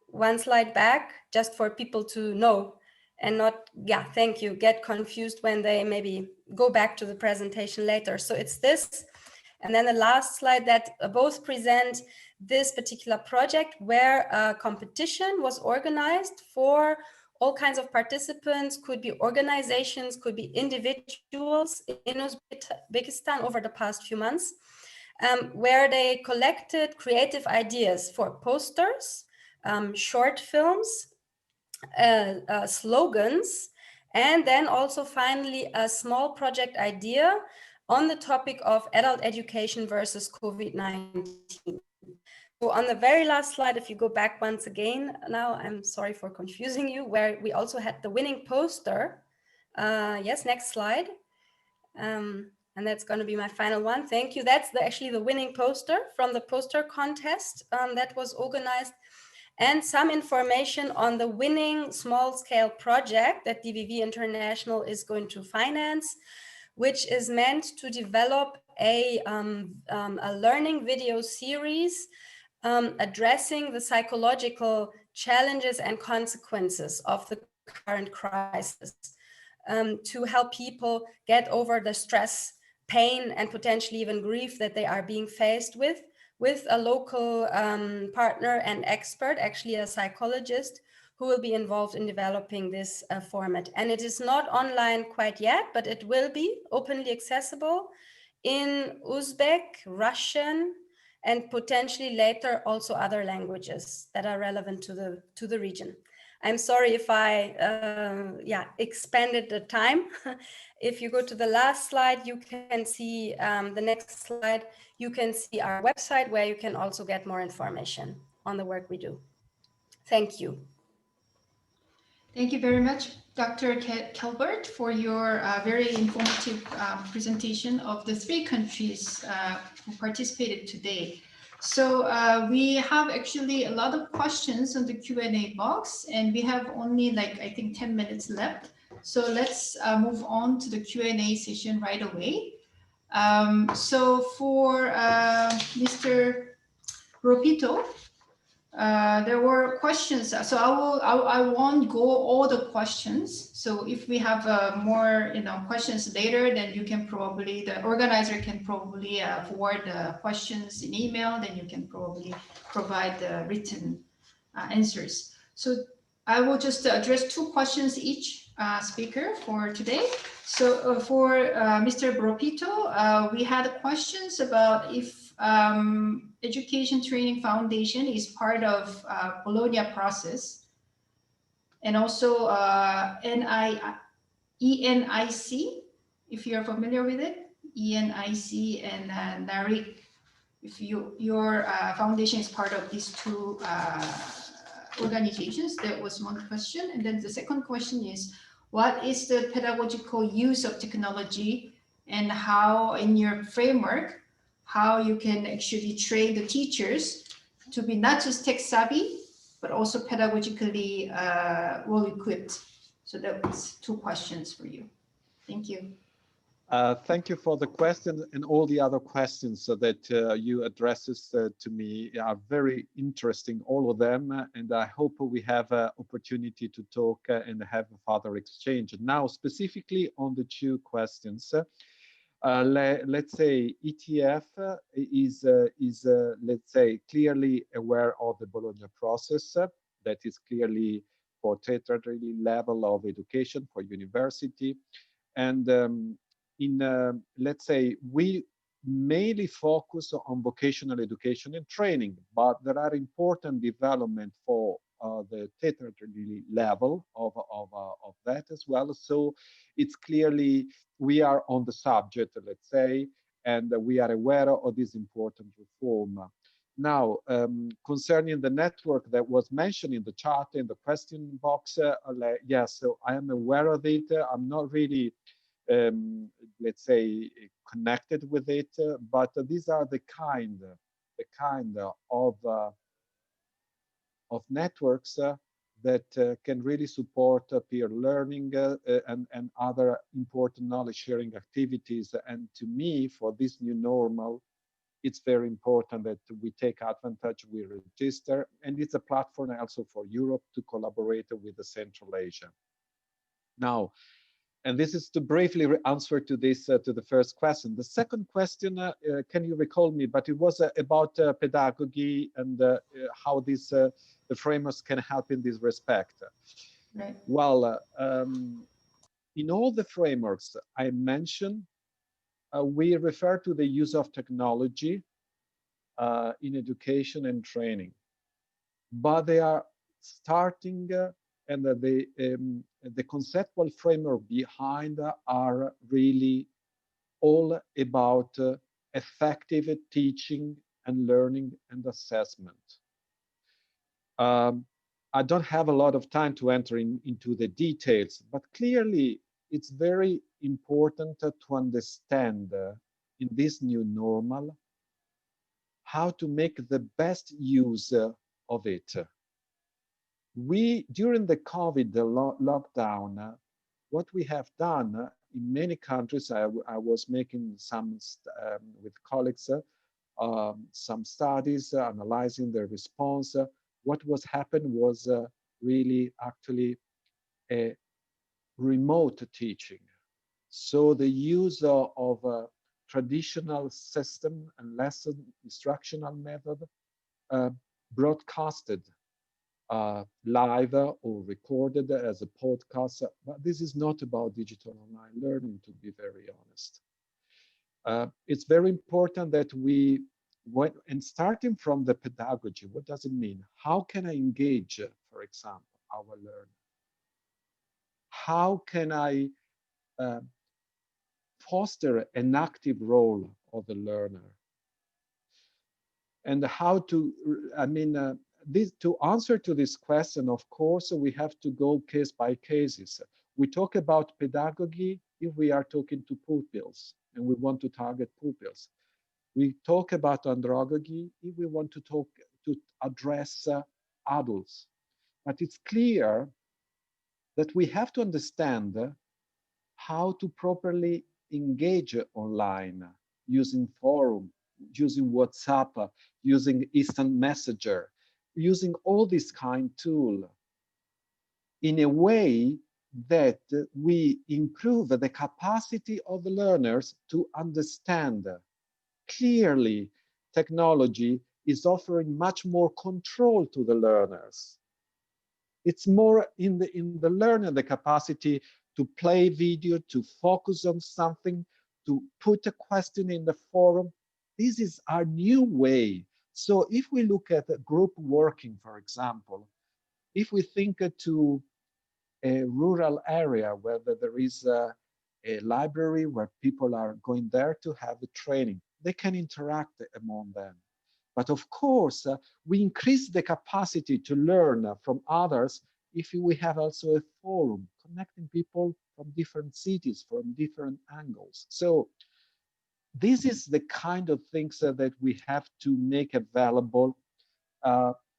One slide back, just for people to know and not, thank you, get confused when they maybe go back to the presentation later. So it's this. And then the last slide that both present this particular project where a competition was organized for all kinds of participants, could be organizations, could be individuals in Uzbekistan over the past few months, where they collected creative ideas for posters, short films, slogans, and then also finally a small project idea on the topic of adult education versus COVID-19. So on the very last slide, if you go back once again, now I'm sorry for confusing you, where we also had the winning poster. Yes, next slide. And that's going to be my final one. Thank you. That's actually the winning poster from the poster contest that was organized, and some information on the winning small-scale project that DVV International is going to finance, which is meant to develop a learning video series addressing the psychological challenges and consequences of the current crisis, to help people get over the stress, pain, and potentially even grief that they are being faced with a local partner and expert, actually a psychologist, who will be involved in developing this format. And it is not online quite yet, but it will be openly accessible in Uzbek, Russian, and potentially later also other languages that are relevant to the region. I'm sorry if I expanded the time. If you go to the last slide, you can see the next slide. You can see our website where you can also get more information on the work we do. Thank you. Thank you very much, Dr. Kelbert, for your very informative presentation of the 3 countries who participated today. So we have actually a lot of questions on the Q&A box, and we have only like, I think 10 minutes left. So let's move on to the Q&A session right away. So for Mr. Ropito, there were questions. So I won't go all the questions. So if we have more, questions later, then you can probably, the organizer can probably forward the questions in email. Then you can probably provide the written answers. So I will just address 2 questions each speaker for today. So for Mr. Bropito, we had questions about if Education Training Foundation is part of Bologna process, and also ENIC, if you're familiar with it, ENIC and NARIC, if your foundation is part of these 2 organizations. That was one question. And then the second question is, what is the pedagogical use of technology, and how in your framework, how you can actually train the teachers to be not just tech savvy, but also pedagogically well equipped. So that was 2 questions for you. Thank you. Thank you for the question, and all the other questions that you addresses to me are very interesting, all of them, and I hope we have an opportunity to talk and have a further exchange. Now, specifically on the 2 questions, let's say ETF is let's say clearly aware of the Bologna process. That is clearly for tertiary level of education, for university, and let's say we mainly focus on vocational education and training, but there are important development for the tertiary level of that as well. So it's clearly we are on the subject, let's say, and we are aware of this important reform. Now, concerning the network that was mentioned in the chat, in the question box, yes, so I am aware of it. I'm not really let's say connected with it, but these are the kind of networks that can really support peer learning and other important knowledge sharing activities. And to me, for this new normal, it's very important that we take advantage, we register, and it's a platform also for Europe to collaborate with the Central Asia. Now, And this is to briefly answer to this to the first question. The second question, can you recall me? But it was about pedagogy and how these the frameworks can help in this respect. Right. Well, in all the frameworks I mentioned, we refer to the use of technology in education and training, but they are starting and the conceptual framework behind are really all about effective teaching and learning and assessment. I don't have a lot of time to enter into the details, but clearly it's very important to understand in this new normal how to make the best use of it. We, during the COVID lockdown, what we have done in many countries, I was making some with colleagues, some studies analyzing the response. What was happened was really actually a remote teaching. So the use of a traditional system and lesson instructional method broadcasted live or recorded as a podcast, but this is not about digital online learning, to be very honest. It's very important that we, and starting from the pedagogy, what does it mean? How can I engage, for example, our learner? How can I foster an active role of the learner? And how to, to answer to this question, of course, we have to go case by cases. We talk about pedagogy if we are talking to pupils and we want to target pupils. We talk about andragogy if we want to address adults. But it's clear that we have to understand how to properly engage online using forum, using WhatsApp, using instant messenger, using all these kind of tools in a way that we improve the capacity of the learners to understand. Clearly, technology is offering much more control to the learners. It's more in the learner, the capacity to play video, to focus on something, to put a question in the forum. This is our new way. So if we look at group working, for example, if we think to a rural area where there is a library where people are going there to have a training, they can interact among them. But of course, we increase the capacity to learn from others if we have also a forum connecting people from different cities, from different angles. So this is the kind of things that we have to make available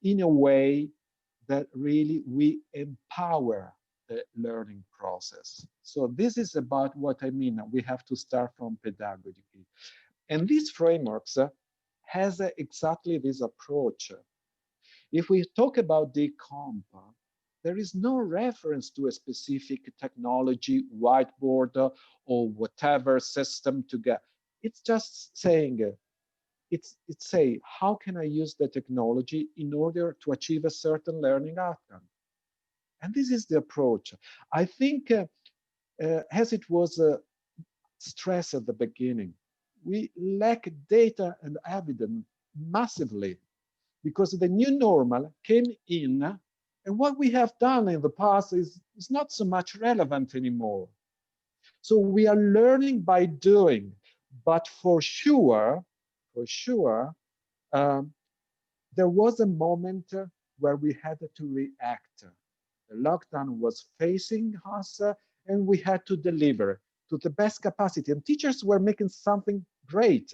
in a way that really we empower the learning process. So this is about what I mean. We have to start from pedagogy. And these frameworks has exactly this approach. If we talk about DCOMP, there is no reference to a specific technology, whiteboard, or whatever system to get. It's just saying, it's say, how can I use the technology in order to achieve a certain learning outcome? And this is the approach. I think, as it was stressed at the beginning, we lack data and evidence massively because the new normal came in, and what we have done in the past is not so much relevant anymore. So we are learning by doing, but for sure, there was a moment where we had to react. The lockdown was facing us, and we had to deliver to the best capacity. And teachers were making something great,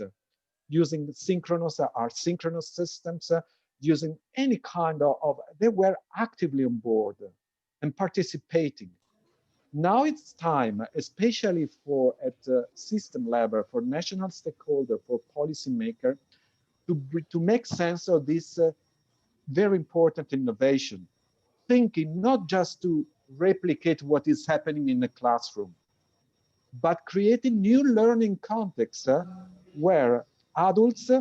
using synchronous or asynchronous systems, using any kind of, they were actively on board and participating. Now it's time, especially for at system level, for national stakeholder, for policymaker, to make sense of this very important innovation, thinking not just to replicate what is happening in the classroom, but creating new learning contexts where adults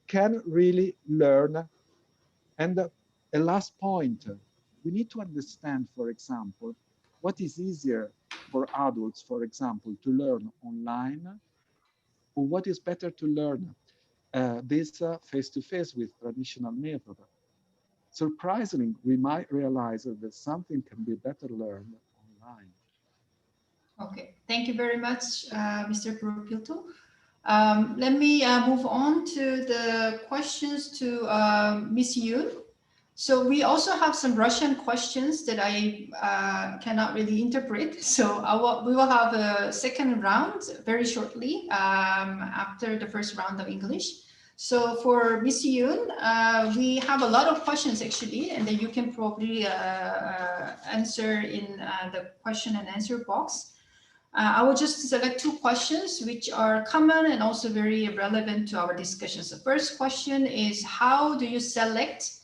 can really learn. And a last point, we need to understand, for example, what is easier for adults, for example, to learn online, or what is better to learn this face-to-face with traditional method. Surprisingly, we might realize that something can be better learned online. Okay, thank you very much, Mr. Propilto. Let me move on to the questions to Ms. Yoon. So we also have some Russian questions that I cannot really interpret. So we will have a second round very shortly after the first round of English. So for Ms. Yoon, we have a lot of questions actually, and then you can probably answer in the question and answer box. I will just select two questions which are common and also very relevant to our discussions. The first question is, how do you select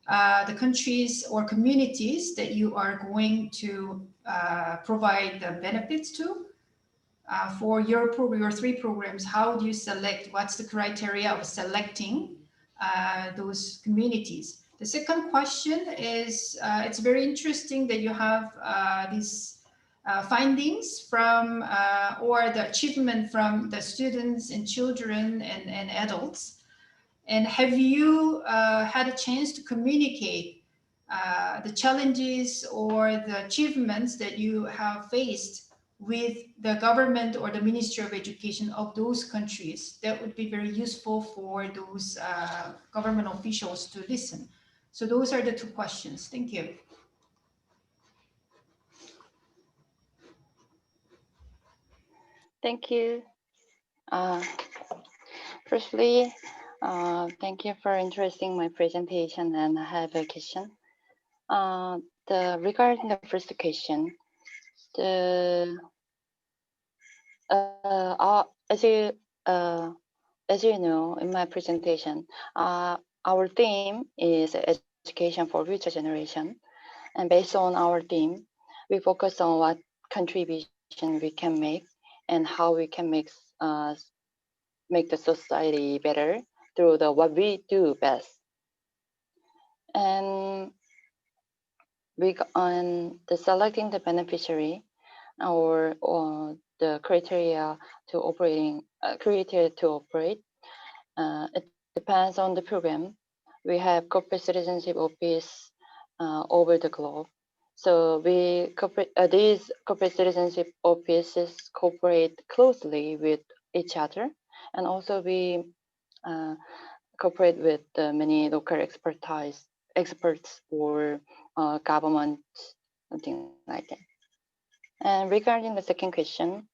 the countries or communities that you are going to provide the benefits to? For your three programs, how do you select? What's the criteria of selecting those communities? The second question is, it's very interesting that you have these findings from or the achievement from the students and children and adults. And have you had a chance to communicate the challenges or the achievements that you have faced with the government or the Ministry of Education of those countries? That would be very useful for those government officials to listen. So those are the two questions. Thank you. Thank you. Firstly, thank you for interesting my presentation, and I have a question. Regarding the first question, as you know, in my presentation, our theme is education for future generation, and based on our theme, we focus on what contribution we can make and how we can make the society better through what we do best. And on the selecting the beneficiary or the criteria to operate, it depends on the program. We have corporate citizenship office over the globe. So these corporate citizenship offices cooperate closely with each other, and also we cooperate with many local experts or government, something like that. And regarding the second question,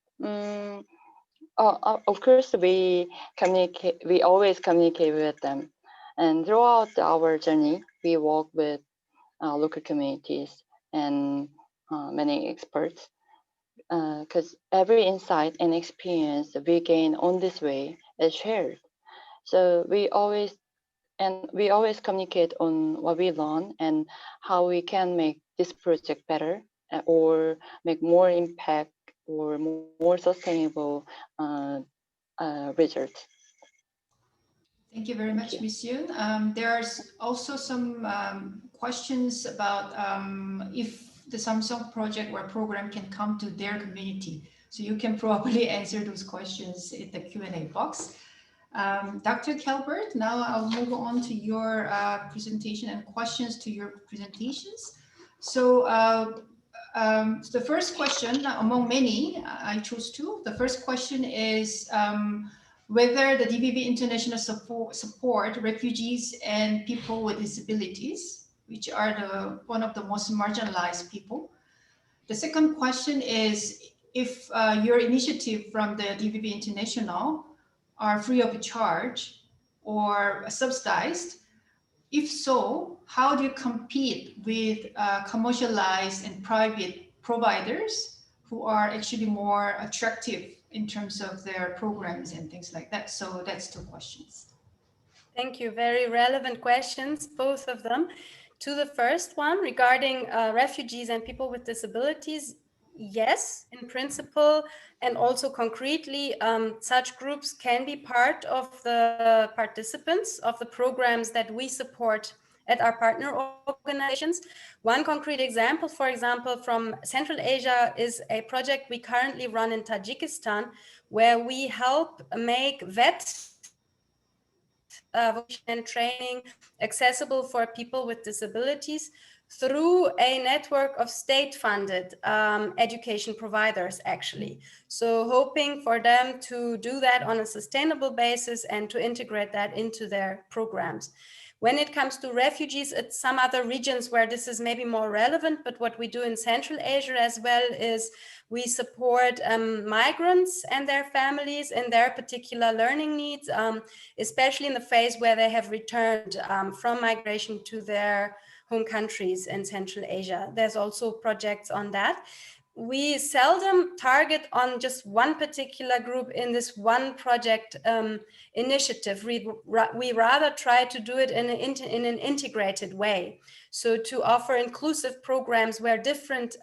of course we always communicate with them, and throughout our journey we work with local communities and many experts, because every insight and experience we gain on this way is shared. So we always communicate on what we learn and how we can make this project better or make more impact or more sustainable results. Thank you very much, Ms. Yoon. There's also some questions about if the Samsung project or program can come to their community. So you can probably answer those questions in the Q&A box. Dr. Calvert, now I'll move on to your presentation and questions to your presentations. So the first question, among many, I chose two. The first question is whether the DBB International support refugees and people with disabilities, which are one of the most marginalized people. The second question is if your initiative from the DBB International are free of charge or subsidized. If so, how do you compete with commercialized and private providers who are actually more attractive in terms of their programs and things like that? So that's two questions. Thank you. Very relevant questions, both of them. To the first one regarding refugees and people with disabilities, yes, in principle, and also concretely, such groups can be part of the participants of the programs that we support at our partner organizations. One concrete example, for example, from Central Asia is a project we currently run in Tajikistan, where we help make VET vocation and training accessible for people with disabilities through a network of state-funded education providers, actually. So hoping for them to do that on a sustainable basis and to integrate that into their programs. When it comes to refugees, it's some other regions where this is maybe more relevant, but what we do in Central Asia as well is we support migrants and their families in their particular learning needs, especially in the phase where they have returned from migration to their home countries in Central Asia. There's also projects on that. We seldom target on just one particular group in this one project initiative. We rather try to do it in an integrated way. So to offer inclusive programs where different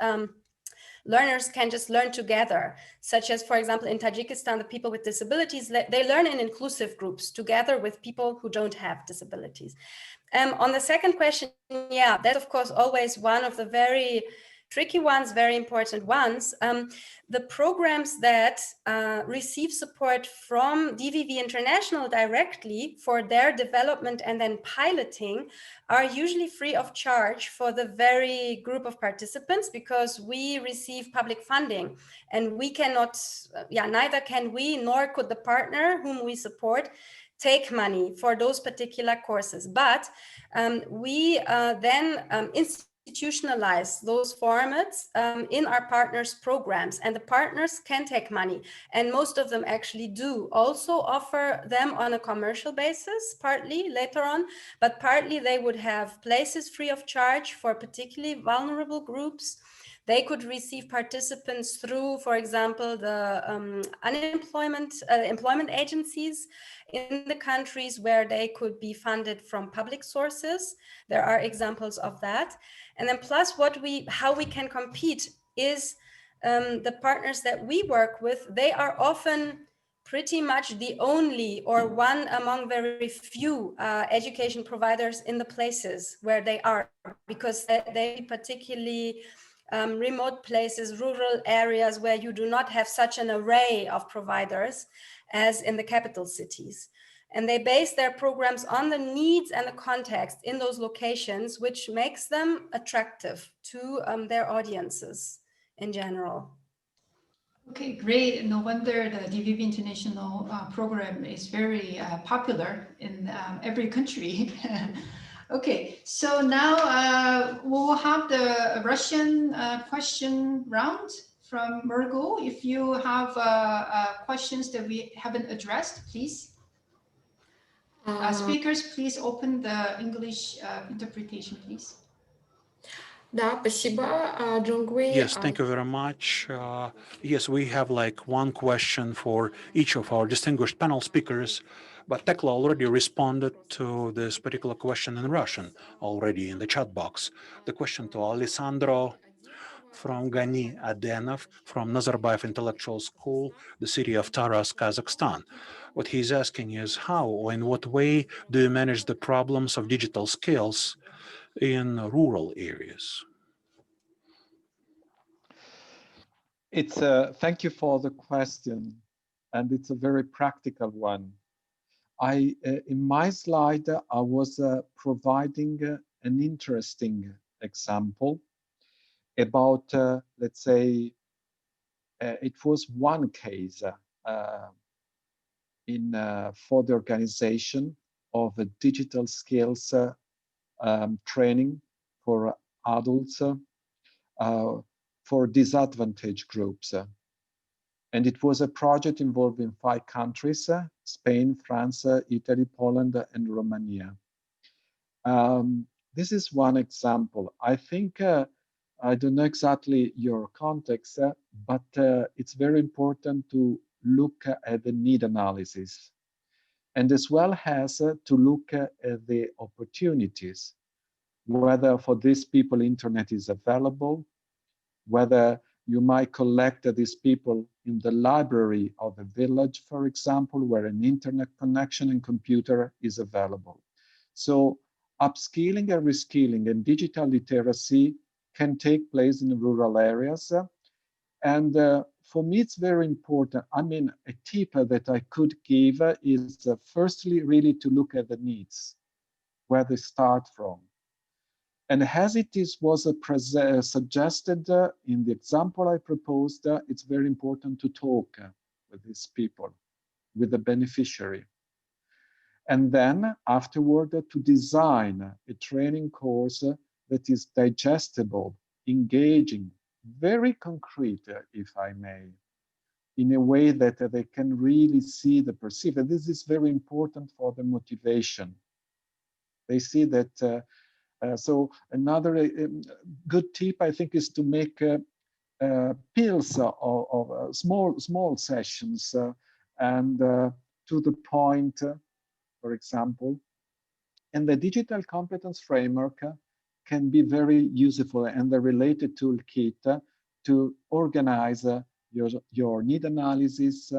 learners can just learn together, such as, for example, in Tajikistan, the people with disabilities, they learn in inclusive groups together with people who don't have disabilities. On the second question, yeah, that's of course always one of the very tricky ones, very important ones. The programs that receive support from DVV International directly for their development and then piloting are usually free of charge for the very group of participants, because we receive public funding and we cannot, neither can we nor could the partner whom we support take money for those particular courses. But we then institutionalize those formats in our partners' programs, and the partners can take money, and most of them actually do also offer them on a commercial basis, partly later on, but partly they would have places free of charge for particularly vulnerable groups. They could receive participants through, for example, the employment agencies in the countries where they could be funded from public sources. There are examples of that. And then plus how we can compete is the partners that we work with, they are often pretty much the only or one among very few education providers in the places where they are, because they particularly remote places, rural areas where you do not have such an array of providers as in the capital cities. And they base their programs on the needs and the context in those locations, which makes them attractive to their audiences in general. Okay, great. No wonder the DVB International program is very popular in every country. Okay, so now we'll have the Russian question round from Margot. If you have questions that we haven't addressed, please. Speakers, please open the English interpretation, please. Да, спасибо, Джонгвей. Yes, thank you very much. Yes, we have like one question for each of our distinguished panel speakers, but Tekla already responded to this particular question in Russian already in the chat box. The question to Alessandro from Gani Adenov from Nazarbayev Intellectual School, the city of Taraz, Kazakhstan. What he's asking is how or in what way do you manage the problems of digital skills in rural areas? It's thank you for the question, and it's a very practical one. In my slide, I was providing an interesting example about, let's say, it was one case for the organization of a digital skills training for adults for disadvantaged groups. And it was a project involving 5 countries, Spain, France, Italy, Poland, and Romania. This is one example. I think, I don't know exactly your context, but it's very important to look at the need analysis, and as well as to look at the opportunities, whether for these people internet is available, whether You might collect these people in the library of a village, for example, where an internet connection and computer is available. So upskilling and reskilling and digital literacy can take place in rural areas. And for me, it's very important. I mean, a tip that I could give is firstly, really to look at the needs, where they start from. And as it was suggested in the example I proposed, it's very important to talk with these people, with the beneficiary. And then afterward, to design a training course that is digestible, engaging, very concrete, if I may, in a way that they can really see the perceive. And this is very important for the motivation. They see that. So another good tip, I think, is to make pills of small sessions and to the point, for example. And the digital competence framework can be very useful, and the related toolkit to organize your need analysis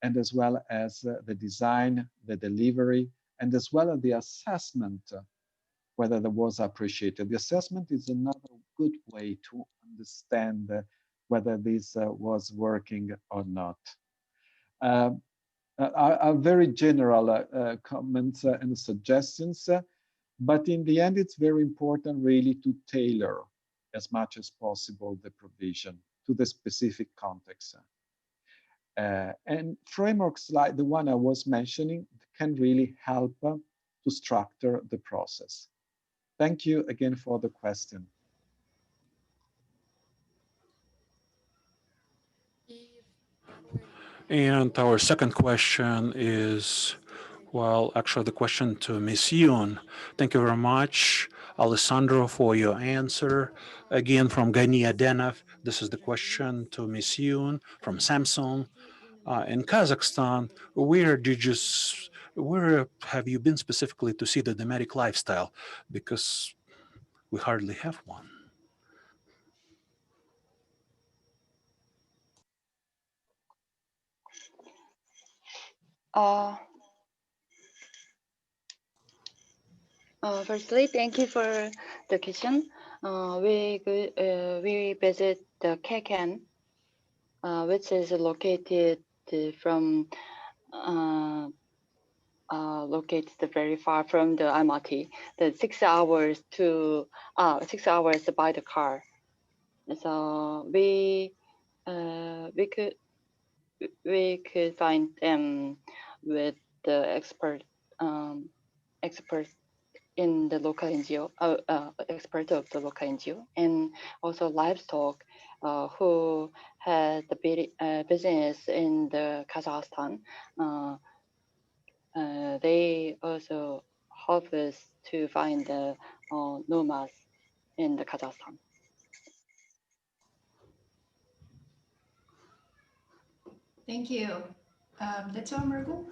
and as well as the design, the delivery, and as well as the assessment, whether that was appreciated. The assessment is another good way to understand whether this was working or not. Are very general comments and suggestions, but in the end, it's very important really to tailor as much as possible the provision to the specific context. And frameworks like the one I was mentioning can really help to structure the process. Thank you again for the question. And our second question is, well, actually the question to Ms. Yoon. Thank you very much, Alessandro, for your answer. Again, from Gania Denov, this is the question to Ms. Yoon from Samsung. In Kazakhstan, where have you been specifically to see the nomadic lifestyle? Because we hardly have one. Firstly, thank you for the question. We visit the Keken, which is located located very far from the Almaty. The 6 hours to 6 hours by the car. So we could find them with the experts in the local NGO, expert of the local NGO, and also livestock who had the business in the Kazakhstan. They also help us to find the nomads in the Kazakhstan. Thank you. That's all, Margot.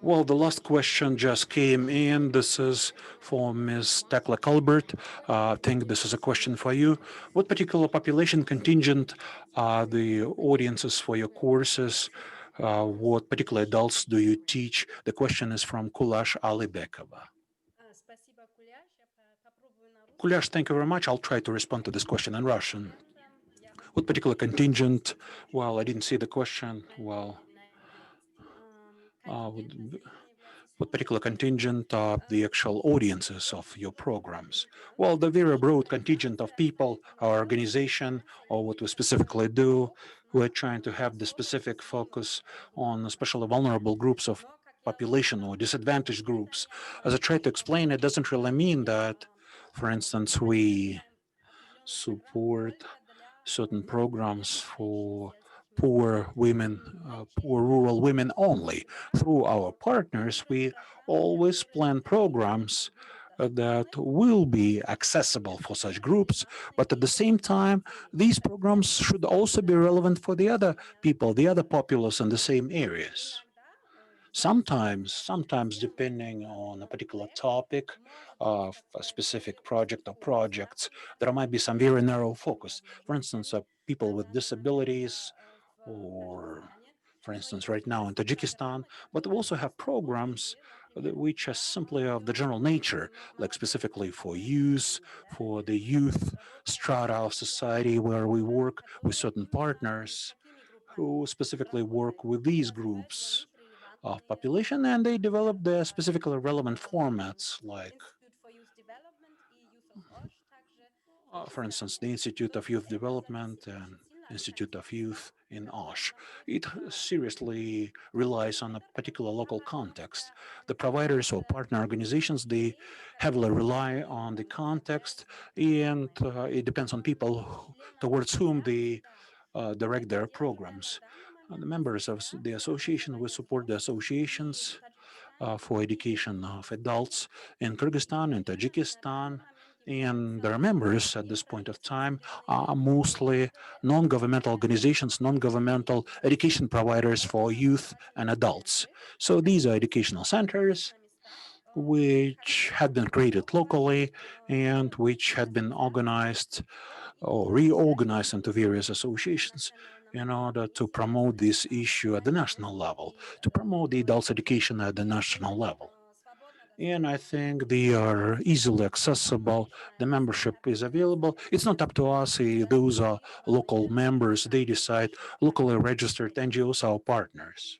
Well, the last question just came in. This is for Ms. Tekla Colbert. I think this is a question for you. What particular population contingent are the audiences for your courses? What particular adults do you teach? The question is from Kulash Alibekova. Kulash, thank you very much. I'll try to respond to this question in Russian. What particular contingent? Well, I didn't see the question. Well, what particular contingent are the actual audiences of your programs? Well, the very broad contingent of people, our organization, or what we specifically do. We're trying to have the specific focus on especially vulnerable groups of population or disadvantaged groups. As I tried to explain, it doesn't really mean that, for instance, we support certain programs for poor women, poor rural women only. Through our partners, we always plan programs that will be accessible for such groups, but at the same time, these programs should also be relevant for the other people, the other populace in the same areas. Sometimes depending on a particular topic of a specific project or projects, there might be some very narrow focus. For instance, people with disabilities, or for instance, right now in Tajikistan, but we also have programs which are simply of the general nature, like specifically for youth, for the youth strata of society, where we work with certain partners who specifically work with these groups of population, and they develop the specifically relevant formats, like for instance, the Institute of Youth Development and Institute of Youth in Osh. It seriously relies on a particular local context. The providers or partner organizations, they heavily rely on the context, and it depends on people towards whom they direct their programs. The members of the association will support the associations for education of adults in Kyrgyzstan and Tajikistan. And their members at this point of time are mostly non-governmental organizations, non-governmental education providers for youth and adults. So these are educational centers which had been created locally and which had been organized or reorganized into various associations in order to promote this issue at the national level, to promote the adults' education at the national level. And I think they are easily accessible. The membership is available. It's not up to us. Those are local members. They decide. Locally registered NGOs are partners.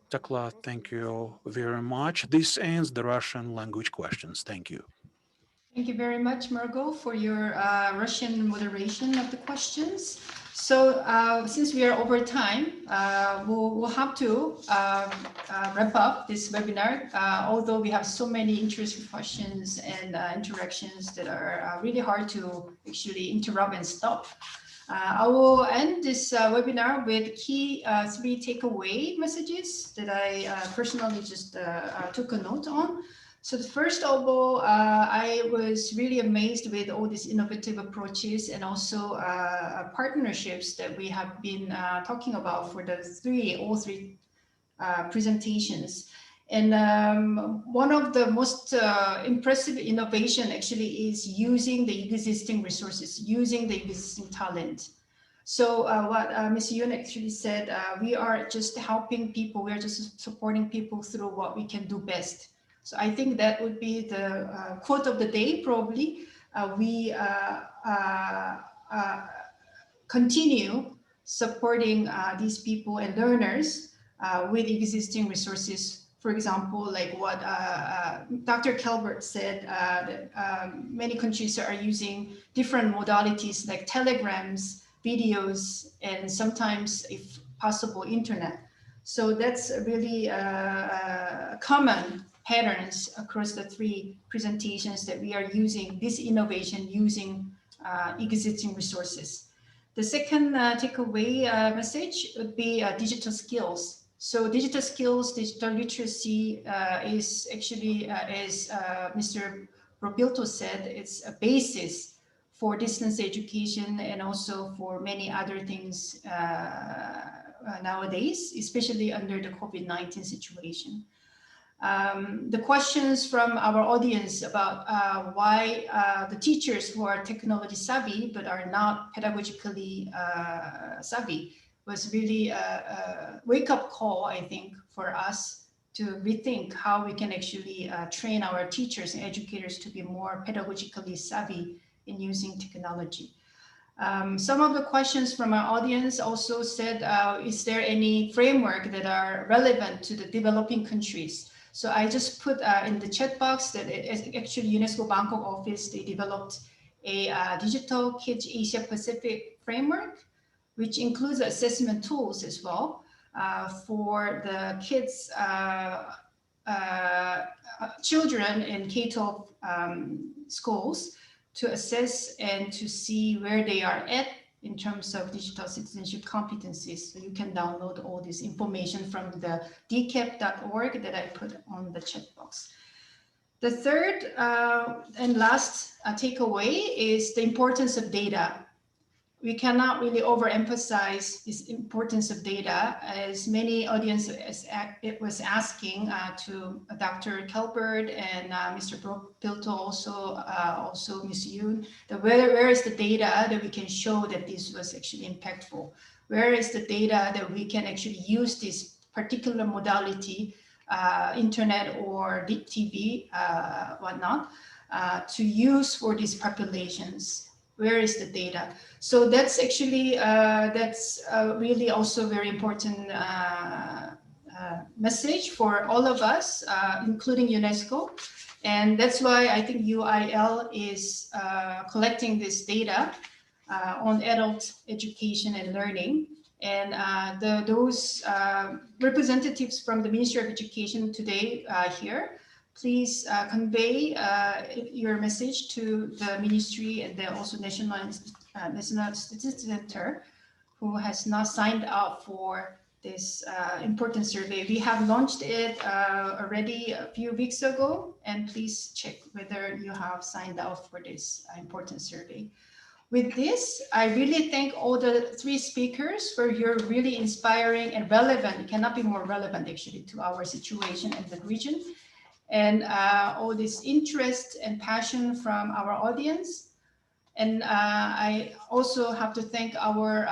Tekla, thank you very much. This ends the Russian language questions. Thank you. Thank you very much, Margot, for your Russian moderation of the questions. So since we are over time, we'll have to wrap up this webinar, although we have so many interesting questions and interactions that are really hard to actually interrupt and stop. I will end this webinar with key 3 takeaway messages that I personally just took a note on. So first of all, I was really amazed with all these innovative approaches and also partnerships that we have been talking about for all three presentations. And one of the most impressive innovation actually is using the existing resources, using the existing talent. So what Ms. Yoon actually said, we are just helping people, we are just supporting people through what we can do best. So I think that would be the quote of the day, probably. We continue supporting these people and learners with existing resources. For example, like what Dr. Kelbert said, that many countries are using different modalities like telegrams, videos, and sometimes, if possible, internet. So that's really common patterns across the 3 presentations that we are using this innovation using existing resources. The second takeaway message would be digital skills. So digital skills, digital literacy is actually, as Mr. Robilto said, it's a basis for distance education and also for many other things nowadays, especially under the COVID-19 situation. The questions from our audience about why the teachers who are technology savvy but are not pedagogically savvy was really a wake-up call, I think, for us to rethink how we can actually train our teachers and educators to be more pedagogically savvy in using technology. Some of the questions from our audience also said, is there any framework that are relevant to the developing countries? So I just put in the chat box that actually UNESCO Bangkok office, they developed a digital kids Asia Pacific framework, which includes assessment tools as well for the kids, children in K-12 schools to assess and to see where they are at in terms of digital citizenship competencies. So you can download all this information from the dcap.org that I put on the chat box. The third and last takeaway is the importance of data. we cannot really overemphasize this importance of data, as many audience was asking to Dr. Kelbert and Mr. Pilto, also Ms. Yoon, that where is the data that we can show that this was actually impactful? Where is the data that we can actually use this particular modality, internet or TV, whatnot, to use for these populations? Where is the data? So that's actually, really also very important message for all of us, including UNESCO. And that's why I think UIL is collecting this data on adult education and learning. And those representatives from the Ministry of Education today here, please convey your message to the ministry and the also National Statistics Center, who has not signed up for this important survey. We have launched it already a few weeks ago, and please check whether you have signed up for this important survey. With this, I really thank all the three speakers for your really inspiring and relevant, it cannot be more relevant actually to our situation in the region, and all this interest and passion from our audience. And I also have to thank our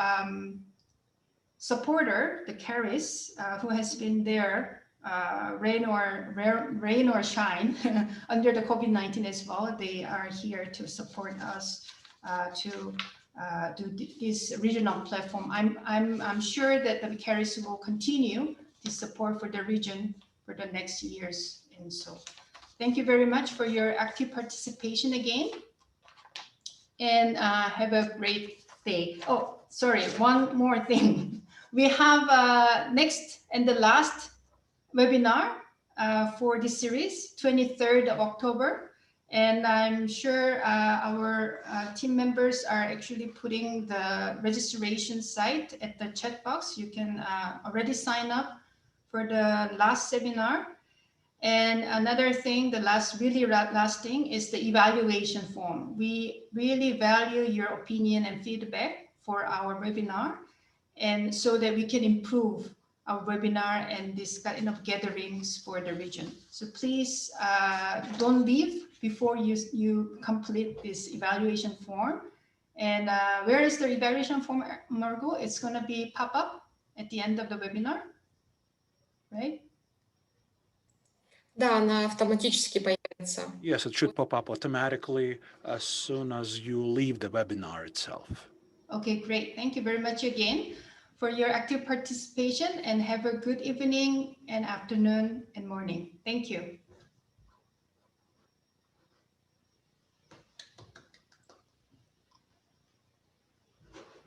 supporter, the CARIS, who has been there, rain or shine, under the COVID-19 as well. They are here to support us to do this regional platform. I'm sure that the CARIS will continue the support for the region for the next years. And so thank you very much for your active participation again, and have a great day. Oh, sorry, one more thing. We have next and the last webinar for this series, 23rd of October. And I'm sure our team members are actually putting the registration site at the chat box. You can already sign up for the last seminar. And another thing, the last thing is the evaluation form. We really value your opinion and feedback for our webinar, and so that we can improve our webinar and this kind of gatherings for the region. So please don't leave before you complete this evaluation form. And where is the evaluation form, Margot? It's going to be pop up at the end of the webinar, right? Да, она автоматически появится. Yes, it should pop up automatically as soon as you leave the webinar itself. Okay, great. Thank you very much again for your active participation, and have a good evening and afternoon and morning. Thank you.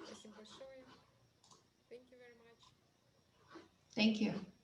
Спасибо большое. Thank you very much. Thank you.